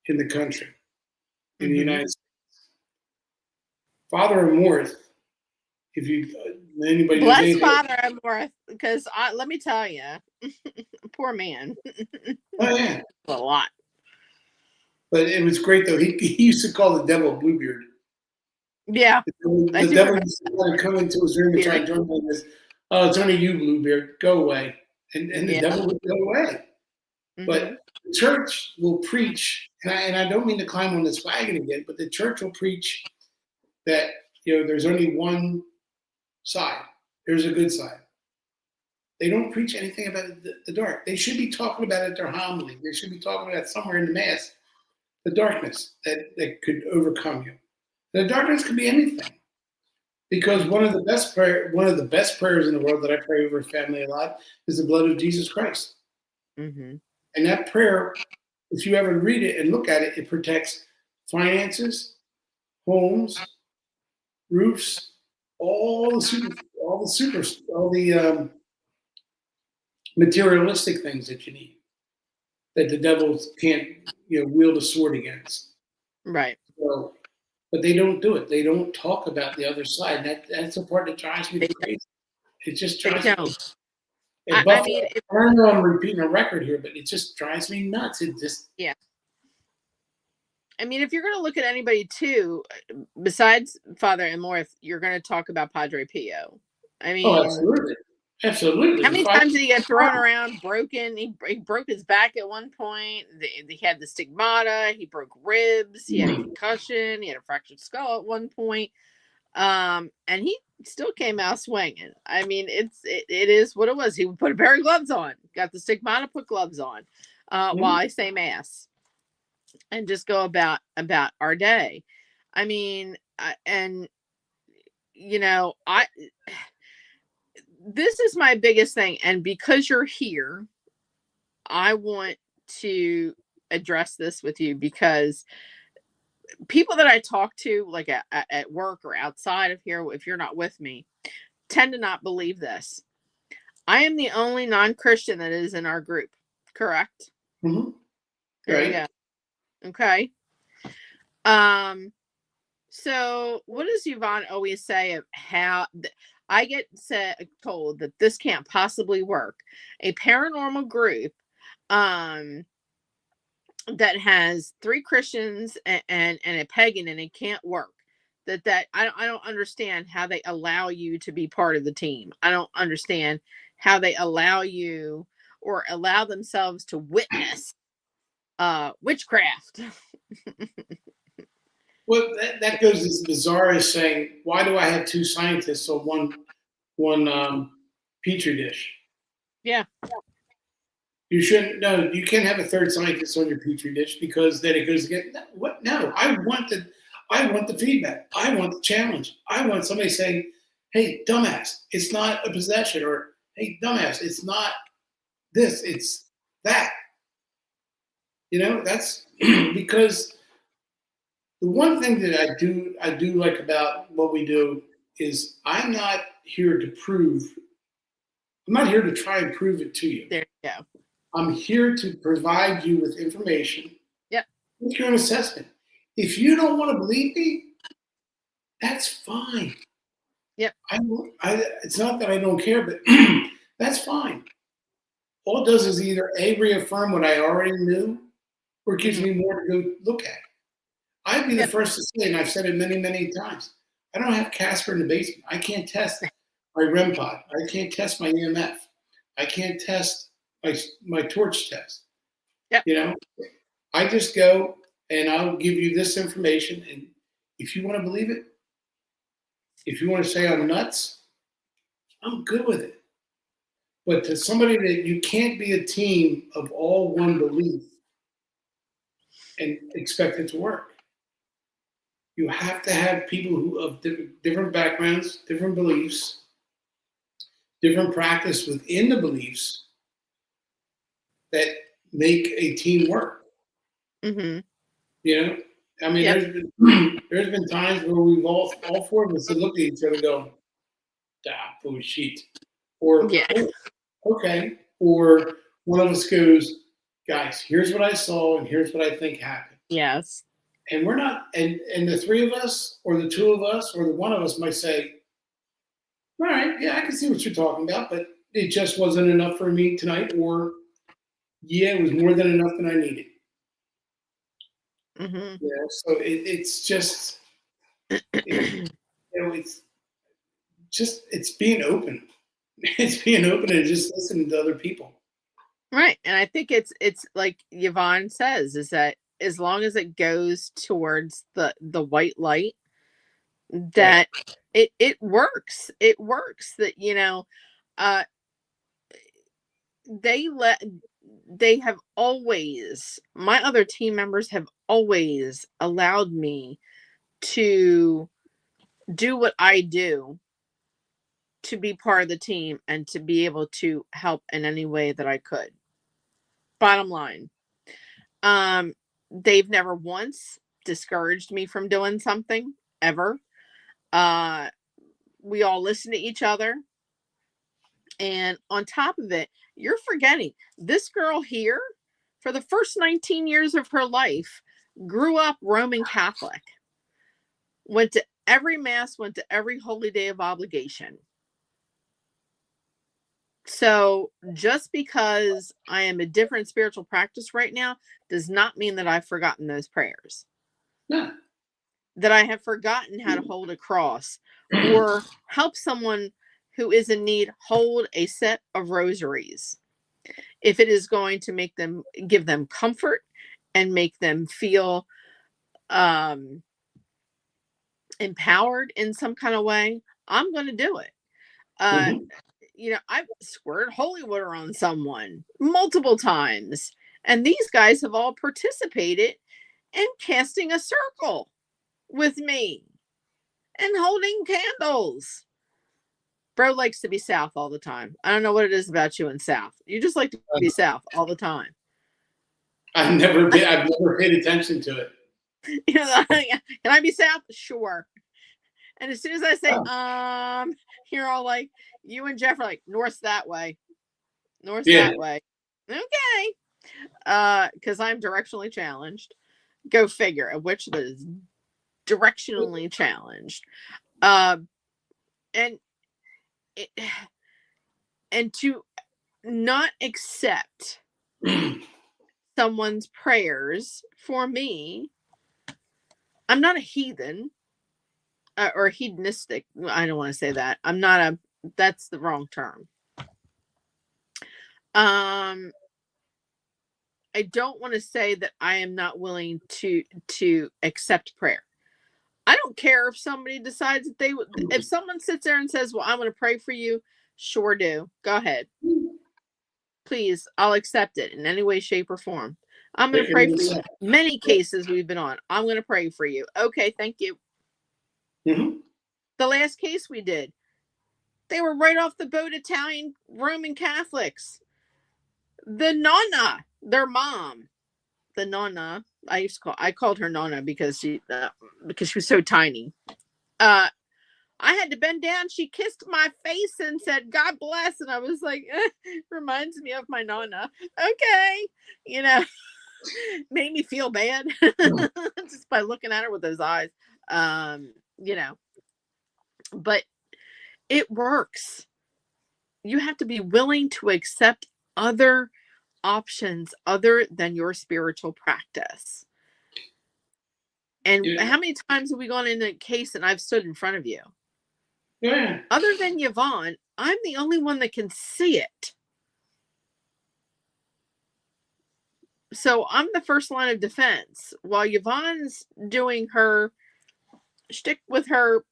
in the country, in the United States. Father Amorth, if you anybody knows Bless anything, Father Amorth, because let me tell you, poor man. oh yeah, A lot. but it was great though. He used to call the devil Bluebeard. Yeah, The devil used to come into his room and try and join him with, "Oh, it's only you, Bluebeard. Go away," and the devil would go away. But the church will preach, and I don't mean to climb on this wagon again, but the church will preach that there's only one side. There's a good side. They don't preach anything about the dark. They should be talking about it at their homily. They should be talking about somewhere in the mass, the darkness that could overcome you. The darkness could be anything. Because one of the best prayers in the world that I pray over family a lot is the blood of Jesus Christ. And that prayer, if you ever read it and look at it, it protects finances, homes, roofs, all the materialistic things that you need, that the devil can't wield a sword against. Right. So, but they don't do it. They don't talk about the other side. That's the part that drives me crazy. It just drives me. I know I'm repeating a record here, but it just drives me nuts. I mean, if you're going to look at anybody too, besides Father Amorth, you're going to talk about Padre Pio. I mean, absolutely. How many times did he get thrown around, broken? He broke his back at one point. He had the stigmata. He broke ribs. He had a concussion. He had a fractured skull at one point. And he still came out swinging. I mean, it is what it was. He would put a pair of gloves on, got the stigmata, put gloves on, while I say mass, and just go about our day. I mean, this is my biggest thing, and because you're here, I want to address this with you, because people that I talk to, like at work or outside of here, if you're not with me, tend to not believe this. I am the only non-Christian that is in our group, correct? Mm-hmm. There you go. Okay. So what does Yvonne always say of how I get told that this can't possibly work? A paranormal group that has 3 Christians and a pagan, and it can't work. That I don't understand how they allow you to be part of the team. I don't understand how they allow you or allow themselves to witness witchcraft. Well, that goes as bizarre as saying, why do I have 2 scientists on one petri dish? Yeah. You shouldn't. No, you can't have a 3rd scientist on your petri dish, because then it goes again. What? No, I want the feedback. I want the challenge. I want somebody saying, "Hey, dumbass, it's not a possession," or "Hey, dumbass, it's not this, it's that." That's because the one thing that I do like about what we do is I'm not here to try and prove it to you. There you go. I'm here to provide you with information. Yep. Make your own assessment. If you don't want to believe me, that's fine. Yep. It's not that I don't care, but that's fine. All it does is either reaffirm what I already knew, or it gives me more to go look at. I'd be the first to say, and I've said it many, many times, I don't have Casper in the basement. I can't test my REM pod. I can't test my EMF. I can't test my torch test. Yep. I just go and I'll give you this information, and if you want to believe it, if you want to say I'm nuts, I'm good with it. But to somebody that you can't be a team of all one belief and expect it to work. You have to have people who of different backgrounds, different beliefs, different practice within the beliefs that make a team work. Mm-hmm. I mean, Yep. there's been times where we've all four of us have looked at each other and go, "Ah, bullshit," or Yeah. "Oh, okay," or one of us goes, "Guys, here's what I saw and here's what I think happened." Yes. And we're not, and the three of us, or the two of us, or the one of us might say, "All right, yeah, I can see what you're talking about, but it just wasn't enough for me tonight," or "Yeah, it was more than enough that I needed." Hmm. So it's just, it's just, it's being open. It's being open and just listening to other people. Right. And I think it's like Yvonne says, is that as long as it goes towards the white light, Right. that it works. It works that, uh they let they have always my other team members have always allowed me to do what I do, to be part of the team and to be able to help in any way that I could. Bottom line. Um, they've never once discouraged me from doing something ever. Uh, we all listen to each other. And on top of it, you're forgetting this girl here, for the first 19 years of her life, grew up Roman Catholic, went to every mass, went to every holy day of obligation. So just because I am a different spiritual practice right now does not mean that I've forgotten those prayers, Yeah. that I have forgotten how to hold a cross or help someone who is in need hold a set of rosaries. If it is going to make them, give them comfort and make them feel um, empowered in some kind of way, I'm going to do it. Uh, Mm-hmm. I've squirted holy water on someone multiple times, and these guys have all participated in casting a circle with me and holding candles. Bro likes to be south all the time. I don't know what it is about you in south. You just like to be south all the time. I've never paid attention to it. Can I be south? Sure. And as soon as I say, Oh, you're all like, you and Jeff are like, north that way. North yeah. that way. Okay. Because I'm directionally challenged. Go figure, of which that is directionally challenged. Uh, and it, and to not accept someone's prayers for me, I'm not a heathen or hedonistic. I don't want to say that. I'm not a. That's the wrong term. Um, I don't want to say that I am not willing to accept prayer. I don't care if somebody decides that if someone sits there and says, "Well, I'm going to pray for you," sure do. Go ahead. Please, I'll accept it in any way, shape, or form. I'm going to pray for you. Many cases we've been on. I'm going to pray for you. Okay, thank you. Mm-hmm. The last case we did, they were right off the boat Italian Roman Catholics. The nonna, their mom, the nonna, I called her nonna because she was so tiny. I had to bend down. She kissed my face and said, "God bless." And I was like, reminds me of my nonna. Okay. Made me feel bad just by looking at her with those eyes. Um, you know, but it works. You have to be willing to accept other options other than your spiritual practice. And Yeah. how many times have we gone in a case and I've stood in front of you? Yeah. Other than Yvonne, I'm the only one that can see it. So I'm the first line of defense while Yvonne's doing her shtick with her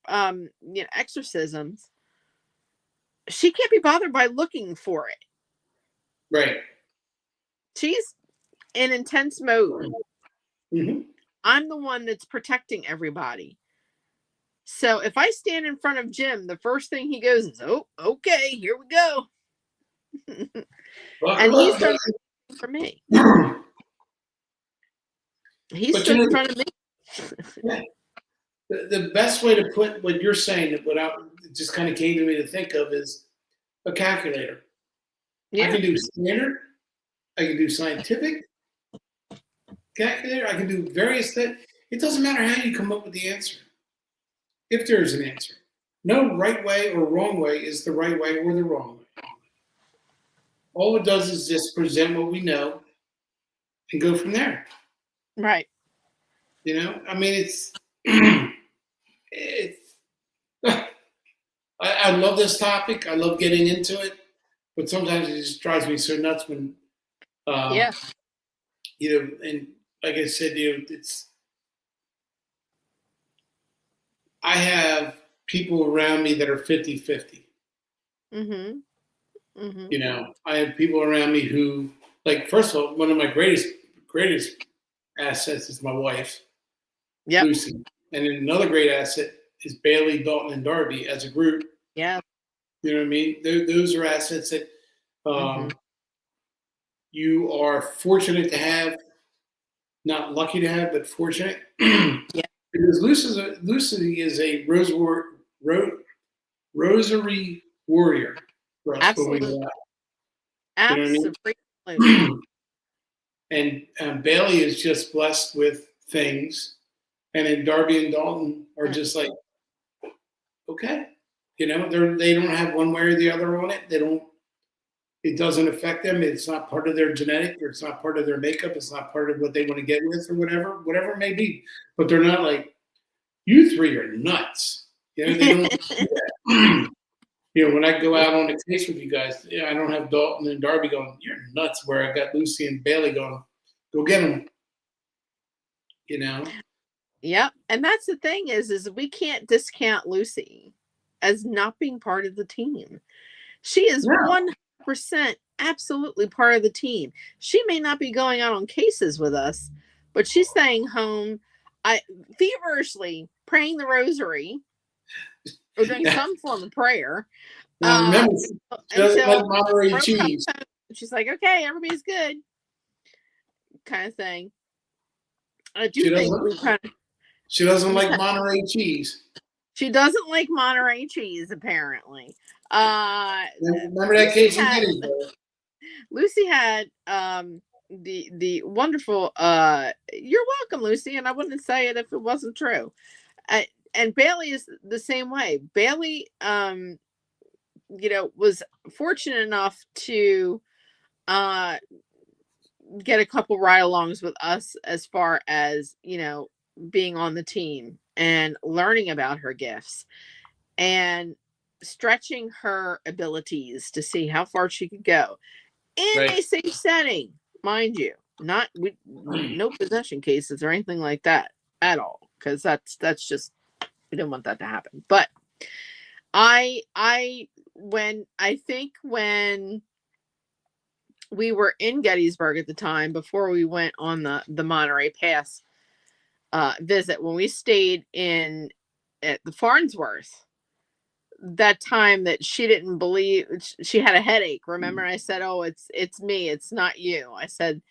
exorcisms. She can't be bothered by looking for it. Right. She's in intense mode. Mm-hmm. I'm the one that's protecting everybody. So if I stand in front of Jim, the first thing he goes is, "Oh, okay, here we go." And he's done for me. He But stood in front of me. Yeah. The best way to put what you're saying, it just kind of came to me to think of, is a calculator. I Yeah. can do standard, I can do scientific calculator, I can do various things. It doesn't matter how you come up with the answer, if there is an answer. No right way or wrong way is the right way or the wrong way. All it does is just present what we know and go from there. Right. You know, I mean, it's. I love this topic. I love getting into it, but sometimes it just drives me so nuts when, um, Yeah. and like I said, it's. I have people around me that are 50-50. Mm-hmm. Mm-hmm. I have people around me who, like, first of all, one of my greatest assets is my wife, Yep. Lucy, and then another great asset is Bailey, Dalton, and Darby as a group. Yeah. You know what I mean? Those are assets that Mm-hmm. you are fortunate to have, not lucky to have, but fortunate. Yeah. Because Lucy is a rosary warrior for us when we Absolutely. go out. You know Absolutely. what I mean? And Bailey is just blessed with things, and then Darby and Dalton are just like, okay, they don't have one way or the other on it. They don't. It doesn't affect them. It's not part of their genetic, or it's not part of their makeup. It's not part of what they want to get with, or whatever it may be. But they're not like, you three are nuts. They don't do that. When I go out on the case with you guys, I don't have Dalton and Darby going, you're nuts. Where I got Lucy and Bailey going, go get them. Yep. And that's the thing is we can't discount Lucy as not being part of the team. She is No. 100% absolutely part of the team. She may not be going out on cases with us, but she's staying home, feverishly praying the rosary or doing some form of prayer. Now remember, she doesn't like Until Monterey Rose comes cheese. home, she's like, okay, everybody's good, kind of thing. I do think She doesn't like Monterey cheese. She doesn't like Monterey cheese, apparently. Remember that case in Gettysburg? Lucy had the wonderful you're welcome, Lucy, and I wouldn't say it if it wasn't true. And Bailey is the same way. Bailey was fortunate enough to get a couple ride-alongs with us as far as, being on the team and learning about her gifts and stretching her abilities to see how far she could go in a safe setting, mind you. Not no possession cases or anything like that at all, because that's just, we didn't want that to happen. But when we were in Gettysburg at the time, before we went on the Monterey Pass visit, when we stayed at the Farnsworth, that time that she didn't believe, she had a headache. Remember, I said, oh, it's me, it's not you. I said,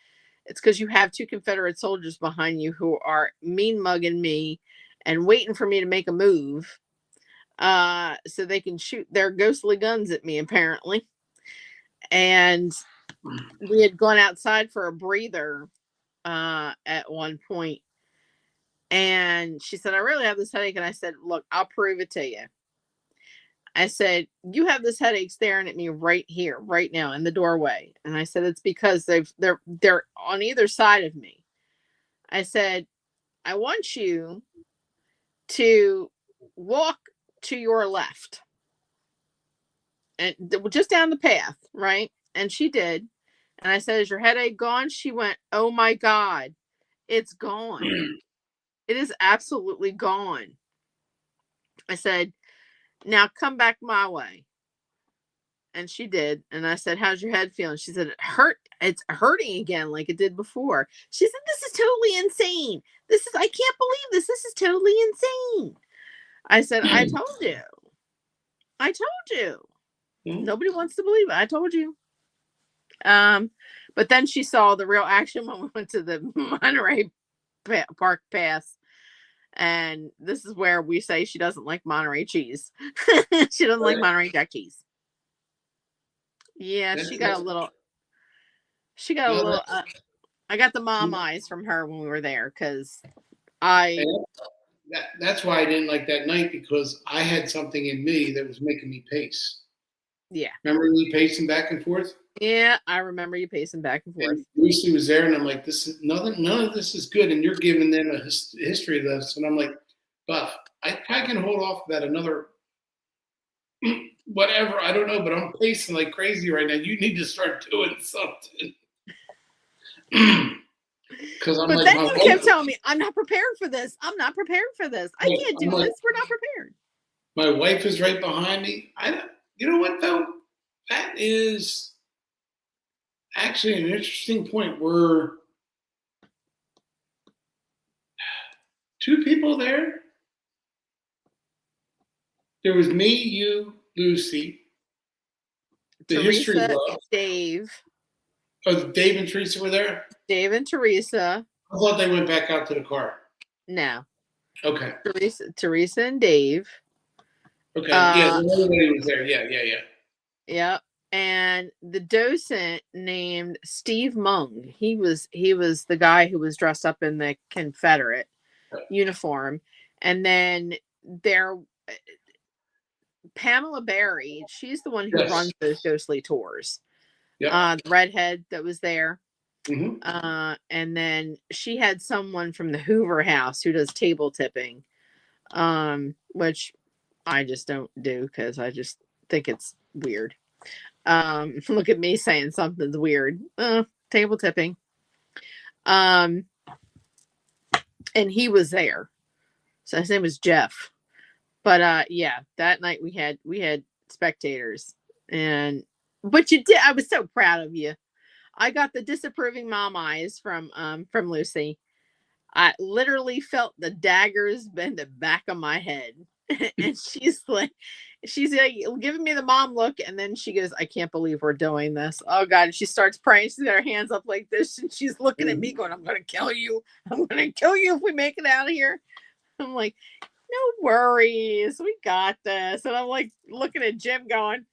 it's because you have two Confederate soldiers behind you who are mean mugging me and waiting for me to make a move so they can shoot their ghostly guns at me, apparently. And we had gone outside for a breather at one point, and she said, I really have this headache. And I said, look, I'll prove it to you. I said, you have this headache staring at me right here, right now in the doorway. And I said, it's because they're on either side of me. I said, I want you to walk to your left and just down the path, right? And she did. And I said, is your headache gone? She went, oh my God, it's gone. It is absolutely gone. I said, now come back my way. And she did. And I said, how's your head feeling? She said, it's hurting again like it did before. She said, this is totally insane. I can't believe this. This is totally insane. I said, I told you. Nobody wants to believe it. I told you. But then she saw the real action when we went to the Monterey Park Pass. And this is where we say she doesn't like Monterey cheese. She doesn't like Monterey Jack cheese. Yeah, That's she got a little. She got a well, little. I got the mom eyes from her when we were there because I. that's why I didn't like that night, because I had something in me that was making me pace. Yeah. Remember me pacing back and forth? Yeah, I remember you pacing back and forth. And Lucy was there, and I'm like, "This is nothing. None of this is good." And you're giving them a history lesson. I'm like, "Buff, I can hold off about another whatever. I don't know, but I'm pacing like crazy right now. You need to start doing something." Because I'm But like, then my you wife, kept telling me, I'm not prepared for this. I'm not prepared for this. I can't do like, this. We're not prepared. my wife is right behind me. You know what though? That is actually an interesting point. Were two people there? There was me, you, Lucy, the history Teresa buff. and Dave. Oh, Dave and Teresa were there? Dave and Teresa. I thought they went back out to the car. No. Okay. Teresa and Dave. Okay. Yeah, everybody was there. Yeah. Yep. And the docent named Steve Mung. He was the guy who was dressed up in the Confederate uniform. And then there Pamela Berry, she's the one who runs those ghostly tours. Yeah. The redhead that was there. Mm-hmm. And then she had someone from the Hoover House who does table tipping, which I just don't do because I just think it's weird. Look at me saying something's weird. Table tipping. And he was there. So his name was Jeff. But yeah, that night we had spectators. But you did, I was so proud of you. I got the disapproving mom eyes from Lucy. I literally felt the daggers bend the back of my head. And she's giving me the mom look, and then she goes, I can't believe we're doing this. Oh God. And she starts praying. She's got her hands up like this, and she's looking at me going, I'm gonna kill you. I'm gonna kill you if we make it out of here. I'm like, no worries, we got this. And I'm like looking at Jim going,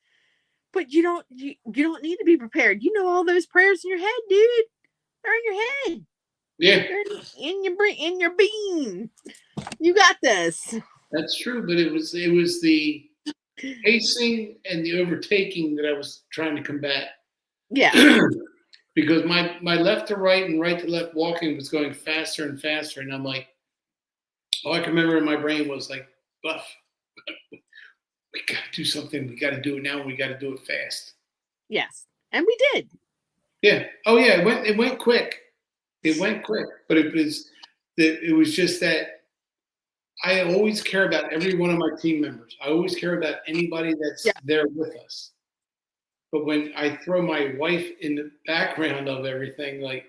but you don't need to be prepared. You know all those prayers in your head, dude. They're in your head. Yeah. They're in your being. You got this. That's true, but it was the pacing and the overtaking that I was trying to combat. Yeah. Because my left to right and right to left walking was going faster and faster, and I'm like, all I can remember in my brain was like, Buff, we got to do something. We got to do it now. We got to do it fast. Yes, and we did. Yeah. Oh yeah. It went quick. It went quick, but it was just that I always care about every one of my team members. I always care about anybody that's there with us. But when I throw my wife in the background of everything, like,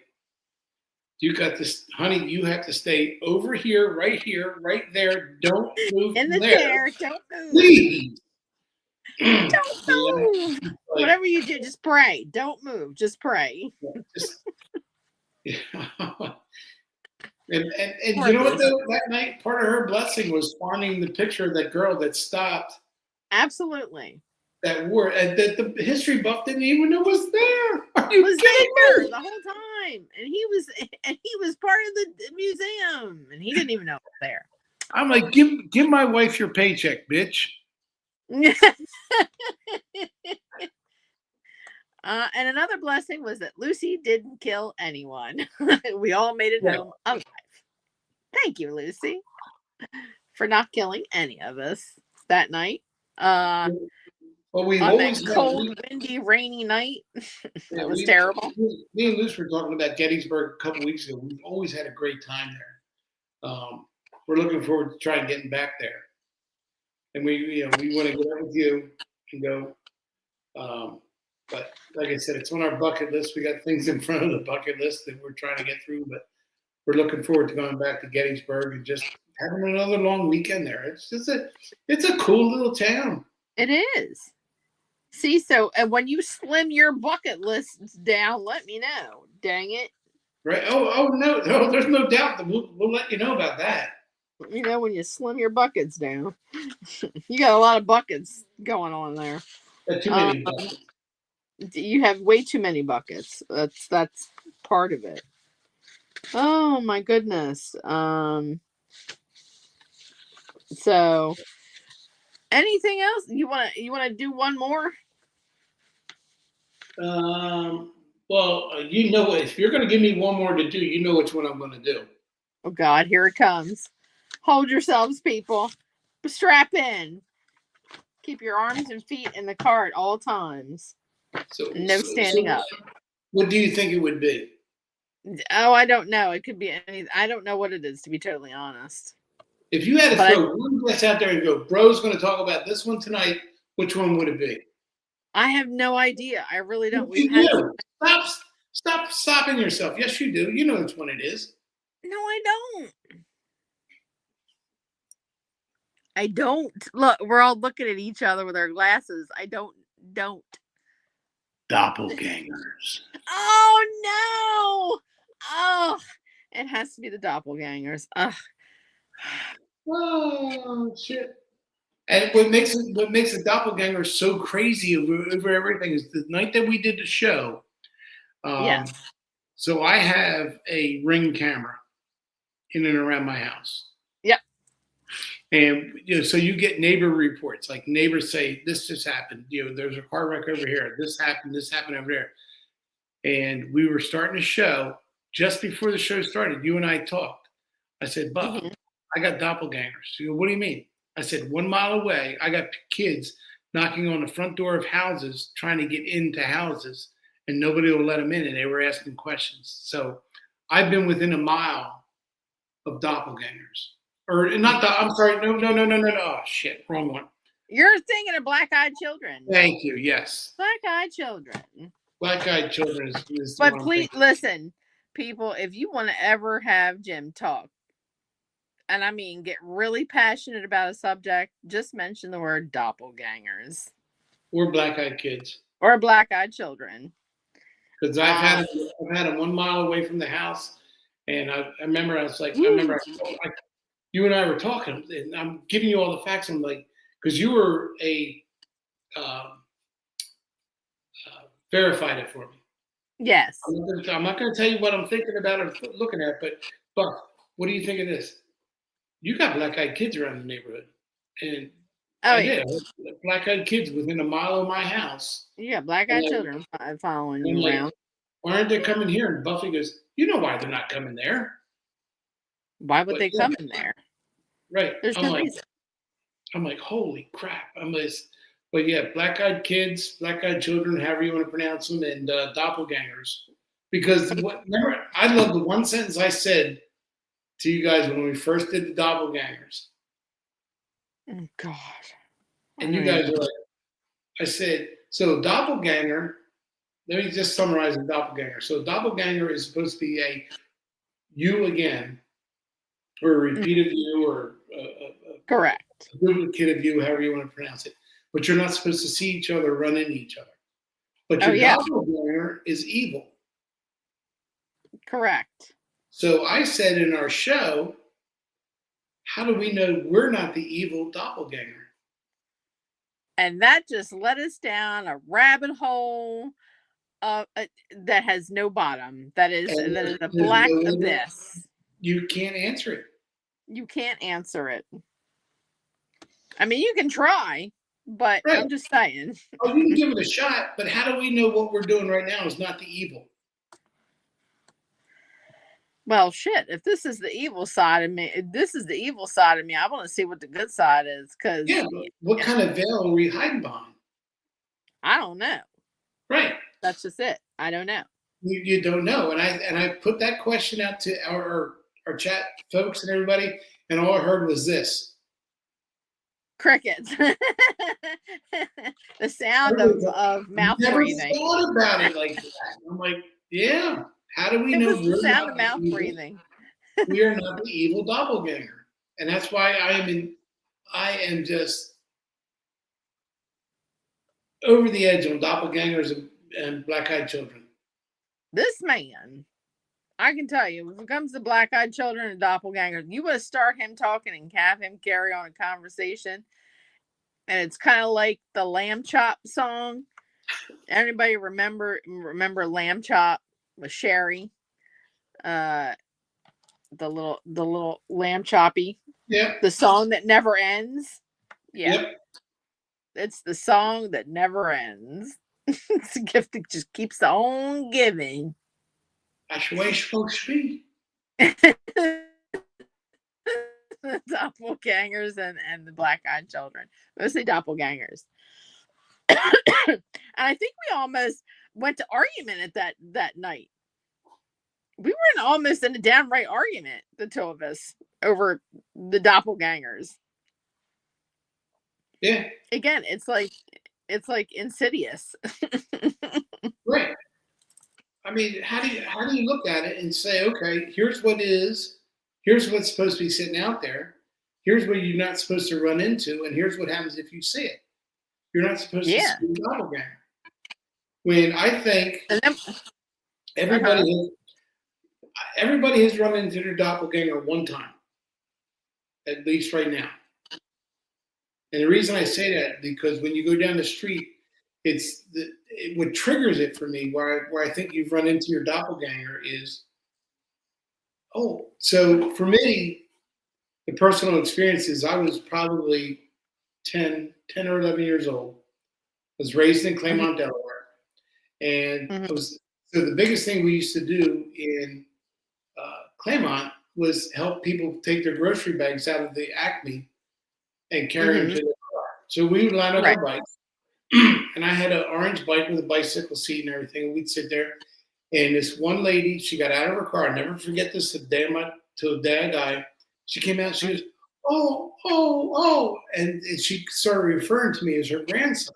you got this, honey, you have to stay over here, right there. Don't move in the chair. Don't move. Please. Don't move. Like, whatever you do, just pray. Don't move. Just pray. And you know what, though? That night, part of her blessing was finding the picture of that girl that stopped. Absolutely. That war, and that the history buff didn't even know was there. He was there the whole time, and he was part of the museum, and he didn't even know it was there. I'm like, give my wife your paycheck, bitch. And another blessing was that Lucy didn't kill anyone. We all made it home alive. Thank you, Lucy, for not killing any of us that night. Well, we on that cold, windy, rainy night. That was terrible. Me and Luce were talking about Gettysburg a couple weeks ago. We've always had a great time there. We're looking forward to trying getting back there. And we want to get up with you and go. But like I said, it's on our bucket list. We got things in front of the bucket list that we're trying to get through, but we're looking forward to going back to Gettysburg and just having another long weekend there. It's a cool little town. It is. See, so when you slim your bucket lists down, let me know. Dang it. Right. Oh no, there's no doubt that we'll let you know about that. You know, when you slim your buckets down, you got a lot of buckets going on there. Got too Um, many buckets. you have way too many buckets. That's part of it. Oh my goodness. So anything else you want to do one more? Well, you know, if you're going to give me one more to do, you know which one I'm going to do. Oh God, here it comes. Hold yourselves, people. Strap in. Keep your arms and feet in the car at all times. No standing up. What do you think it would be? Oh, I don't know. It could be any. I don't know what it is, to be totally honest. If you had to But throw one guess out there and go, bro's going to talk about this one tonight, which one would it be? I have no idea. I really don't. We've You had. know, stop stopping yourself. Yes, you do. You know which one it is. No, I don't. I don't. Look, we're all looking at each other with our glasses. I don't. Doppelgangers. Oh no! Oh, it has to be the doppelgangers. Ugh. Oh shit! And what makes a doppelganger so crazy over everything is the night that we did the show. Yes. So I have a Ring camera in and around my house. Yep. And so you get neighbor reports, like neighbors say, this just happened. There's a car wreck over here. This happened over there. And we were starting a show. Just before the show started, you and I talked. I said, Buff, I got doppelgangers. She goes, what do you mean? I said, 1 mile away, I got kids knocking on the front door of houses, trying to get into houses, and nobody will let them in. And they were asking questions. So I've been within a mile of doppelgangers. Or not, I'm sorry, no. Oh, shit, wrong one. You're thinking of Black-Eyed Children. Thank you, yes. Black-Eyed Children. Black-Eyed Children is But please, listen, people, if you want to ever have Jim talk, and I mean get really passionate about a subject, just mention the word doppelgangers. Or Black-Eyed Kids. Or Black-Eyed Children. Because I've had them 1 mile away from the house. And I remember you and I were talking, and I'm giving you all the facts. I'm like, because you were verified it for me. Yes. I'm not going to tell you what I'm thinking about or looking at, but what do you think of this? You got Black-Eyed Kids around the neighborhood, and I did. Black-Eyed Kids within a mile of my house. Yeah, Black-Eyed Children following you around. Why aren't they coming here? And Buffy goes, you know why they're not coming there. Why would they come in there? Right. There's no reason. I'm like, holy crap. But yeah, Black-Eyed Kids, Black-Eyed Children, however you want to pronounce them, and doppelgangers. Because remember, I love the one sentence I said to you guys when we first did the doppelgangers. Oh, God. And you guys were like, I said, so doppelganger, let me just summarize the doppelganger. So doppelganger is supposed to be a you again, or a repeat of you, or correct. A duplicate of you, however you want to pronounce it. But you're not supposed to see each other, run into each other. But your doppelganger is evil. Correct. So I said in our show, how do we know we're not the evil doppelganger? And that just led us down a rabbit hole that has no bottom. That is a black abyss. You can't answer it. You can't answer it. I mean, you can try, but I'm just saying. Oh, you can give it a shot, but how do we know what we're doing right now is not the evil? Well, shit, if this is the evil side of me, I want to see what the good side is. Because what kind of veil are we hiding behind? I don't know. Right. That's just it. I don't know. You don't know. And I put that question out to our chat folks and everybody, and all I heard was this. Crickets. The sound of mouth breathing. I never thought about it like that. I'm like, yeah. How do we know we're the sound of mouth breathing? We are not the evil doppelganger, and that's why I am just over the edge on doppelgangers and Black-Eyed Children. This man, I can tell you, if it comes to black-eyed children and doppelgangers, you would start him talking and have him carry on a conversation, and it's kind of like the Lamb Chop song. Anybody remember Lamb Chop with Sherry? Uh, the little lamb choppy, Yep. the song that never ends. Yeah, Yep. it's the song that never ends. It's a gift that just keeps on giving. That's the way it's supposed to be. The doppelgangers and the black-eyed children, mostly doppelgangers. And I think we almost went to argument at that night. We were almost in a downright argument, the two of us, over the doppelgangers. Yeah. Again, it's like Insidious. Right. I mean, how do you look at it and say, okay, here's what is, here's what's supposed to be sitting out there, here's what you're not supposed to run into, and here's what happens if you see it. You're not supposed to Yeah. see the doppelganger. When I think And then, everybody has, everybody has run into their doppelganger one time, at least right now. And the reason I say that because when you go down the street, what triggers it for me, where I think you've run into your doppelganger is, oh, so for me, the personal experience is I was probably 10 or 11 years old. I was raised in Claremont, Delaware. And Mhm. so the biggest thing we used to do in Claremont was help people take their grocery bags out of the Acme and carry them to their car. So we would line up Right. our bikes. And I had an orange bike with a bicycle seat and everything. And we'd sit there. And this one lady, she got out of her car. I'll never forget this till the day I die. She came out, she goes, oh, oh, oh. And she started referring to me as her grandson.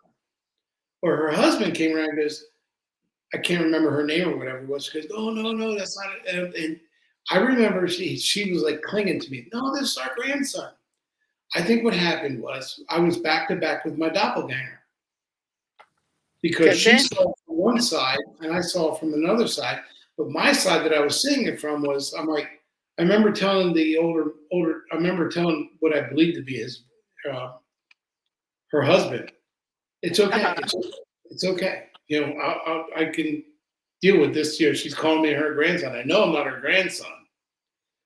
Or her husband came around and goes, I can't remember her name or whatever it was. She goes, oh, no, that's not it. And I remember she was like clinging to me. No, this is our grandson. I think what happened was I was back to back with my doppelganger. Because she saw it from one side and I saw it from another side. But my side that I was seeing it from was, I'm like, I remember telling I remember telling what I believed to be her husband, it's okay. It's okay. You know, I can deal with this. You know, she's calling me her grandson. I know I'm not her grandson.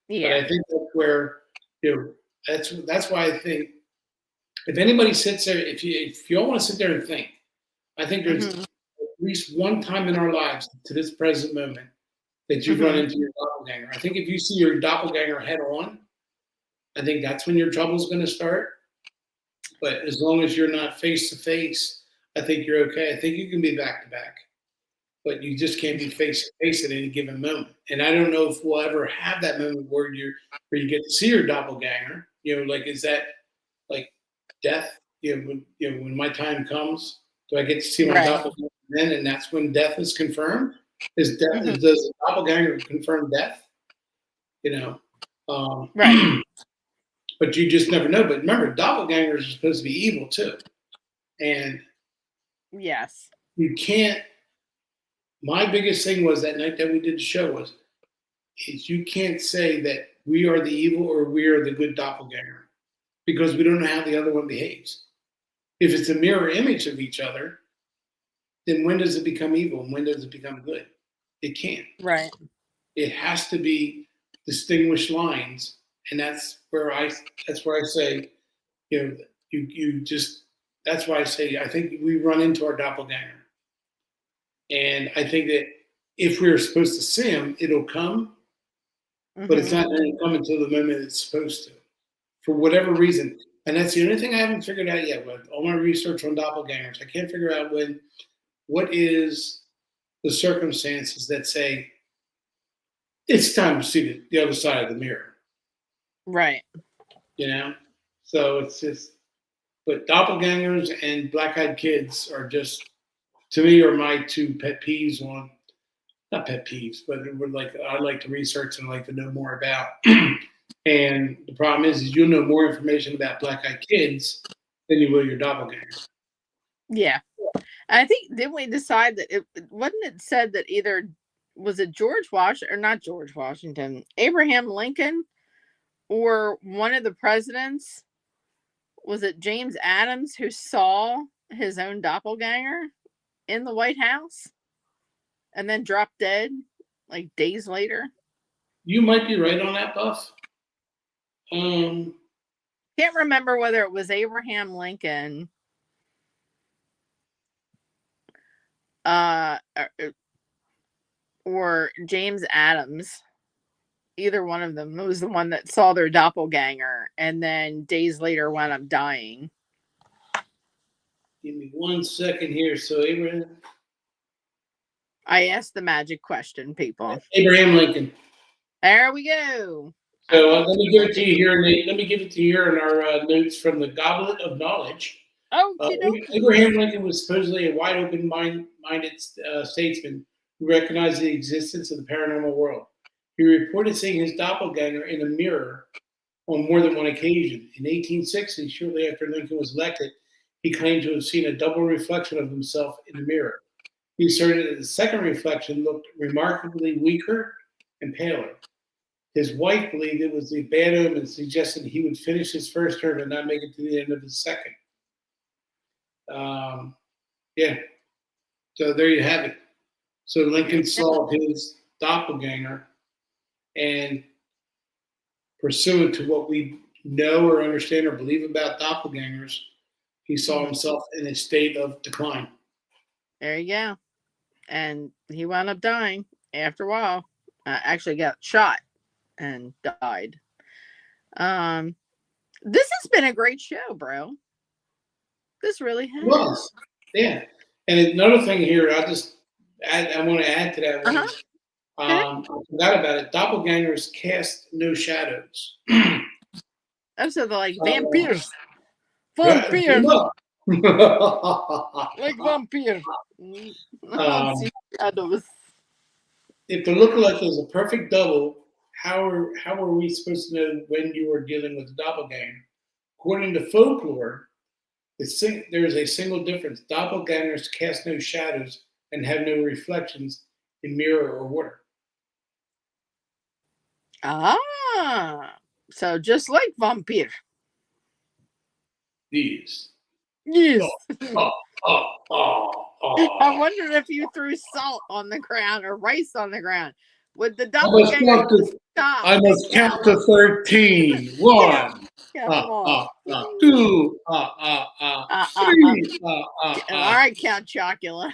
Yeah. But I think that's where, you know, that's why I think if anybody sits there, if you all want to sit there and think, I think there's at least one time in our lives to this present moment that you've run into your doppelganger. I think if you see your doppelganger head on, I think that's when your trouble's going to start. But as long as you're not face to face, I think you're okay. I think you can be back to back, but you just can't be face to face at any given moment. And I don't know if we'll ever have that moment where you get to see your doppelganger. You know, like is that like death? You know, when my time comes, do I get to see my doppelganger then? And that's when death is confirmed. Does the doppelganger confirm death? You know, Right. but you just never know. But remember, doppelgangers are supposed to be evil too, and Yes. you can't. My biggest thing was that night that we did the show is you can't say that we are the evil or we are the good doppelganger because we don't know how the other one behaves. If it's a mirror image of each other, then when does it become evil and when does it become good? It can't. Right. It has to be distinguished lines, and that's where I say, you know, you just that's why I say I think we run into our doppelganger. And I think that if we're supposed to see him, it'll come, but it's not going to come until the moment it's supposed to, for whatever reason. And that's the only thing I haven't figured out yet with all my research on doppelgangers. I can't figure out what is the circumstances that say it's time to see the other side of the mirror. Right. You know? So it's just, but doppelgangers and black-eyed kids are just, to me, are my two pet peeves on, not pet peeves, but we're like, I like to research and I like to know more about. And the problem is you'll know more information about black-eyed kids than you will your doppelganger. Yeah. I think, didn't we decide that wasn't it said that either was it George Washington, or not George Washington, Abraham Lincoln, or one of the presidents? Was it James Adams who saw his own doppelganger in the White House and then dropped dead like days later? You might be right on that, Buff. Can't remember whether it was Abraham Lincoln uh, or James Adams. Either one of them was the one that saw their doppelganger and then days later wound up dying. Give me 1 second here. So I asked the magic question, people. Abraham Lincoln. There we go. So let me give it to you here. Let me give it to you here in our notes from the Goblet of Knowledge. Abraham Lincoln was supposedly a wide open-minded statesman who recognized the existence of the paranormal world. He reported seeing his doppelganger in a mirror on more than one occasion. In 1860, shortly after Lincoln was elected, he claimed to have seen a double reflection of himself in the mirror. He asserted that the second reflection looked remarkably weaker and paler. His wife believed it was a bad omen and suggested he would finish his first term and not make it to the end of his second. Yeah. So there you have it. So Lincoln saw his doppelganger, and pursuant to what we know or understand or believe about doppelgangers, he saw himself in a state of decline. There you go. And he wound up dying after a while. Actually got shot and died. This has been a great show, bro. This really has. It was. Yeah. And another thing here, I want to add to that was, I forgot about it. Doppelgangers cast no shadows. Oh, so they're like vampires. Vampires. Like vampires. Shadows. If the lookalike is a perfect double, how are we supposed to know when you are dealing with a doppelganger? According to folklore, there is a single difference. Doppelgangers cast no shadows and have no reflections in mirror or water. So just like vampire. Yes. I wondered if you threw salt on the ground or rice on the ground. Would the doppelganger stop? I must count to 13. 1, 2, 3. All right, Count Chocula.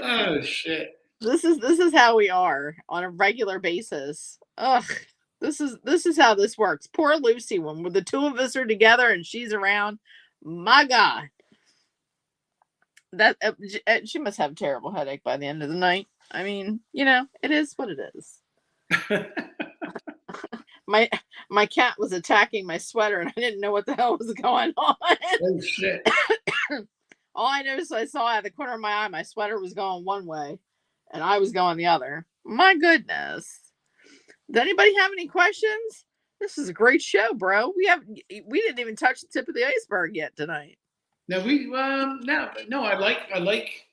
Oh shit! This is how we are on a regular basis. Ugh. This is how this works. Poor Lucy, when the two of us are together and she's around, my God, that she must have a terrible headache by the end of the night. I mean, it is what it is. My cat was attacking my sweater and I didn't know what the hell was going on. Oh shit! All I noticed, I saw out of the corner of my eye, my sweater was going one way and I was going the other. My goodness. Does anybody have any questions? This is a great show, bro. We didn't even touch the tip of the iceberg yet tonight. No, I like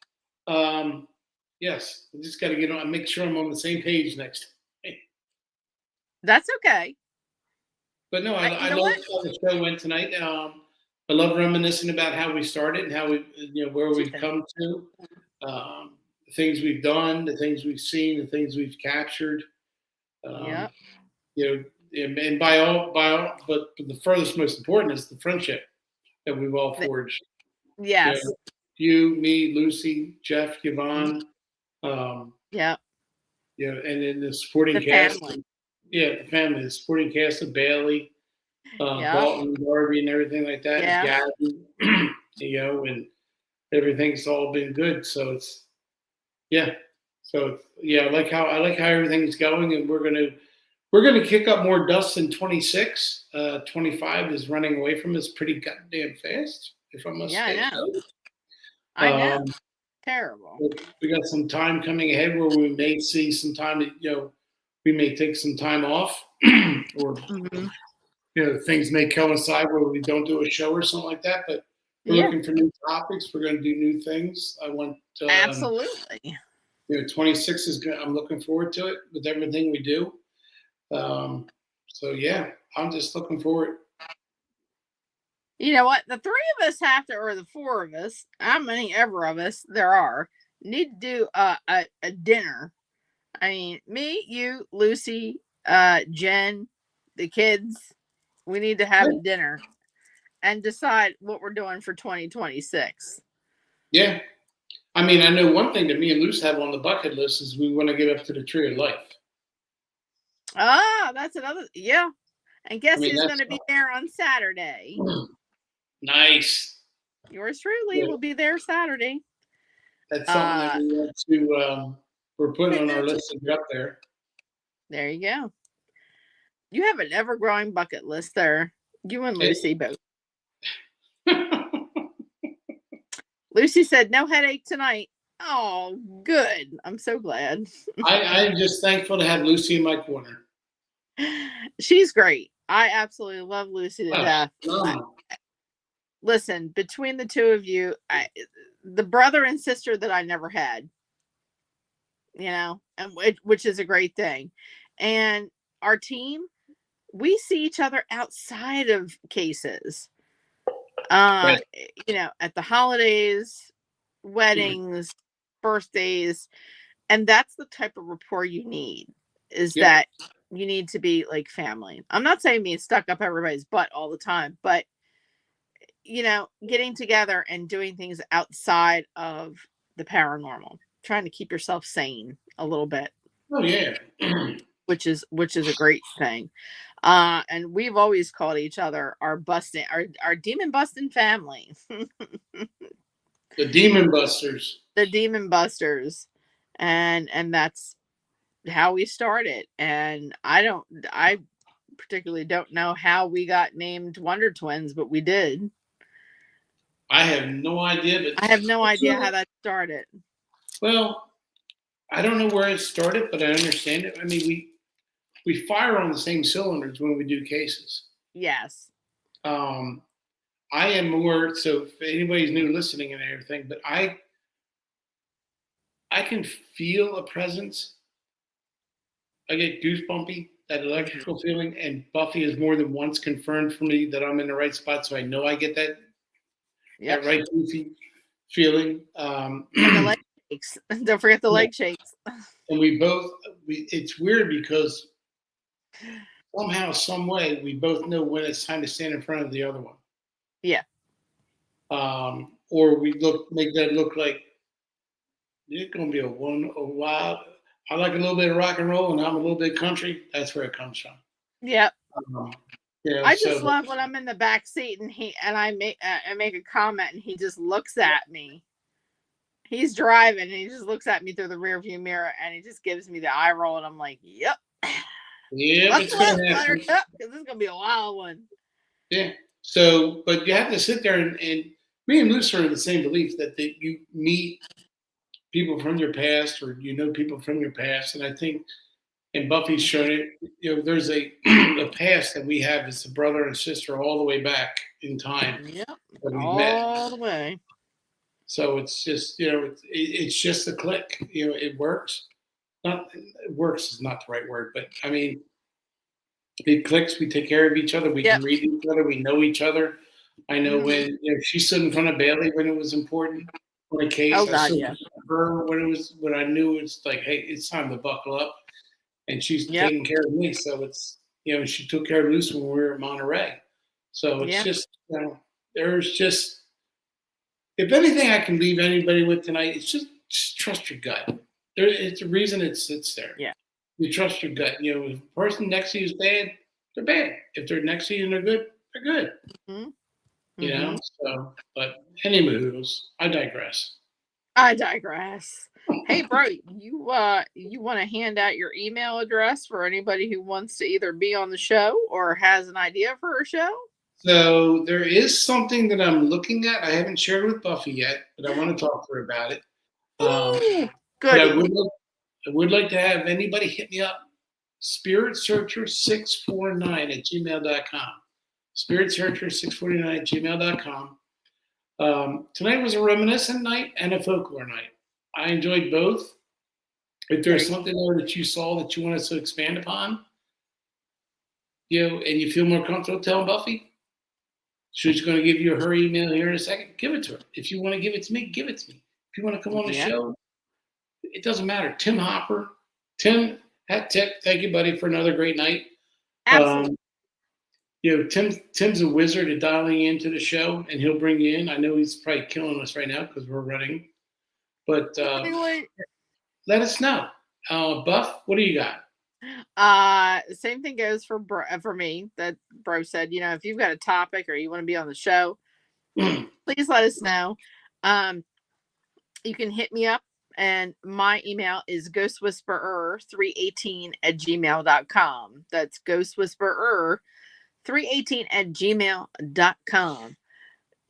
yes. I just gotta get on, make sure I'm on the same page next time. That's okay. But no, I love how the show went tonight. I love reminiscing about how we started and how we, where we've come to, the things we've done, the things we've seen, the things we've captured. And but the furthest most important is the friendship that we've all forged. Yes. You, me, Lucy, Jeff, Yvonne. And then the supporting cast. Family. The family, the supporting cast of Bailey, Dalton, Darby, and everything like that. Yeah. Gabby, and everything's all been good. So it's I like how everything's going, and we're gonna kick up more dust in 26. 25 is running away from us pretty goddamn fast, if I must say. I know. Terrible. We got some time coming ahead where we may see some time that, we may take some time off, or things may coincide where we don't do a show or something like that. But We're Yeah, looking for new topics. We're going to do new things. I want, absolutely. 26 is good. I'm looking forward to it with everything we do. Um, so yeah, I'm just looking forward. You know what? The three of us have to, or the four of us, how many ever of us there are, need to do a dinner. I mean, me, you, Lucy, Jen, the kids. We need to have a dinner and decide what we're doing for 2026. Yeah. I mean, I know one thing that me and Luce have on the bucket list is we want to get up to the Tree of Life. Ah, that's another. Yeah. And I guess mean, who's going that's to be there on Saturday? nice. Yours truly Yeah, will be there Saturday. that's something that Uh, we want to, we're putting on our there list to get up there. you go. You have an ever growing bucket list there. You and Lucy both. Lucy said, no headache tonight. Oh, good. I'm so glad. I'm just thankful to have Lucy in my corner. She's great. I absolutely love Lucy to Oh, death. Listen, between the two of you, the brother and sister that I never had, and which is a great thing. And our team, we see each other outside of cases. right. At the holidays, weddings, birthdays, and that's the type of rapport you need. Is Yep. that you need to be like family. I'm not saying being stuck up everybody's butt all the time, but getting together and doing things outside of the paranormal, trying to keep yourself sane a little bit, Oh yeah. which is a great thing. And we've always called each other our demon busting family. The Demon Busters. The demon busters. And that's how we started. And I particularly don't know how we got named Wonder Twins, but we did. I have no idea, but I have no idea how that started. well, I don't know where it started, but I understand it. I mean, we fire on the same cylinders when we do cases. Yes. Um, I am more so. If anybody's new listening and everything, but I can feel a presence. I get goosebumpy, that electrical feeling, and Buffy has more than once confirmed for me that I'm in the right spot, so I know I get Yep. that right goofy feeling. And the leg shakes. Don't forget the Yeah. leg shakes. And it's weird because somehow, some way, we both know when it's time to stand in front of the other one. Yeah. Or we make that look like it's gonna be a wild. I like a little bit of rock and roll, and I'm a little bit country. That's where it comes from. Yep. I just So love when I'm in the back seat and I make a comment and he just looks at me. He's driving and he just looks at me through the rearview mirror and he just gives me the eye roll and I'm like, "Yep, yeah, it's gonna happen. because this is gonna be a wild one." Yeah. So, but you have to sit there and me and Luce are in the same belief that you meet people from your past or you know people from your past, and I think and Buffy's shown it. There's a a past that we have as a brother and sister all the way back in time Yep, that we met. all the way. So it's just it's just a click. It works. Not it works is not the right word, but I mean it clicks. We take care of each other. We Yep. can read each other. We know each other. I know when she stood in front of Bailey when it was important on a case. Oh I God, stood yeah. her when I knew it's like, hey, it's time to buckle up. And she's taking care of me. So it's she took care of Luce when we were in Monterey. So it's just there's just if anything I can leave anybody with tonight, it's just trust your gut. It's a reason it sits there. Yeah. You trust your gut. If the person next to you is bad, they're bad. If they're next to you and they're good, they're good. Mm-hmm. So but anywho, I digress. I digress. Hey, bro, you want to hand out your email address for anybody who wants to either be on the show or has an idea for a show? So there is something that I'm looking at. I haven't shared with Buffy yet, but I want to talk to her about it. Ooh, But I goody. would like to have anybody hit me up. SpiritSearcher649 at gmail.com. SpiritSearcher649 at gmail.com. Tonight was a reminiscent night and a folklore night. I enjoyed both. If there's something there that you saw that you want us to expand upon, and you feel more comfortable telling Buffy, she's going to give you her email here in a second. Give it to her. If you want to give it to me, give it to me. If you want to come on the show, it doesn't matter. Tim Hopper, Tim, thank you, buddy, for another great night. Absolutely. Tim's a wizard at dialing into the show, and he'll bring you in. I know he's probably killing us right now because we're running, but let us know. Buff, what do you got? Same thing goes for me. That Bro said, if you've got a topic or you want to be on the show, please let us know. You can hit me up, and my email is ghostwhisperer318@gmail.com. That's ghostwhisperer318@gmail.com.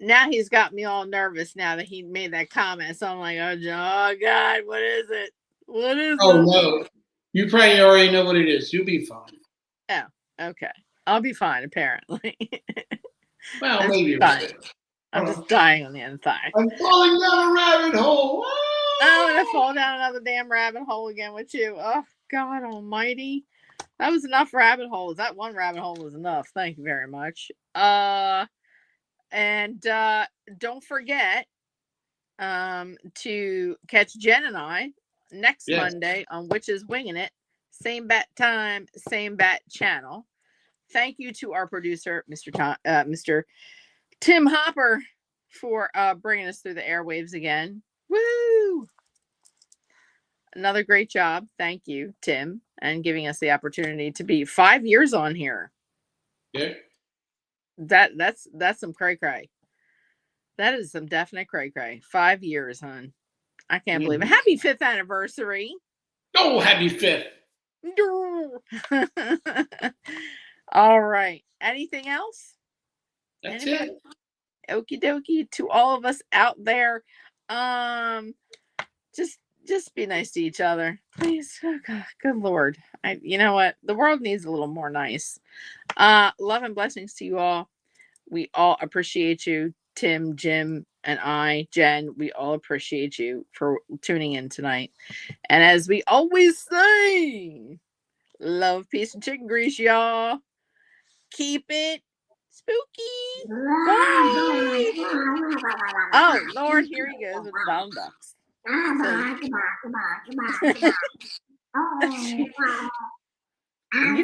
Now he's got me all nervous now that he made that comment. So I'm like, oh God, what is it? What is it? Oh no, you probably already know what it is. You'll be fine. Oh, okay. I'll be fine, apparently. Well, maybe. I'm just dying on the inside. I'm falling down a rabbit hole. I'm gonna fall down another damn rabbit hole again with you. Oh God Almighty! That was enough rabbit holes. That one rabbit hole was enough. Thank you very much. And don't forget to catch Jen and I next Monday on Witches Winging It. Same bat time, same bat channel. Thank you to our producer, Mr. Tim Hopper, for bringing us through the airwaves again. Woo! Another great job. Thank you, Tim, and giving us the opportunity to be 5 years on here. Yeah. That's some cray. That is some definite cray. 5 years, hon. I can't believe it. Happy 5th anniversary. Oh, happy 5th. All right. Anything else? That's it. Okie dokie to all of us out there. Just be nice to each other, please. Oh, God, good Lord. You know what? The world needs a little more nice. Love and blessings to you all. We all appreciate you, Tim, Jim, and I, Jen. We all appreciate you for tuning in tonight. And as we always say, love, peace, and chicken grease, y'all. Keep it spooky. Bye. Oh, Lord, here he goes with the Donald Ducks. You know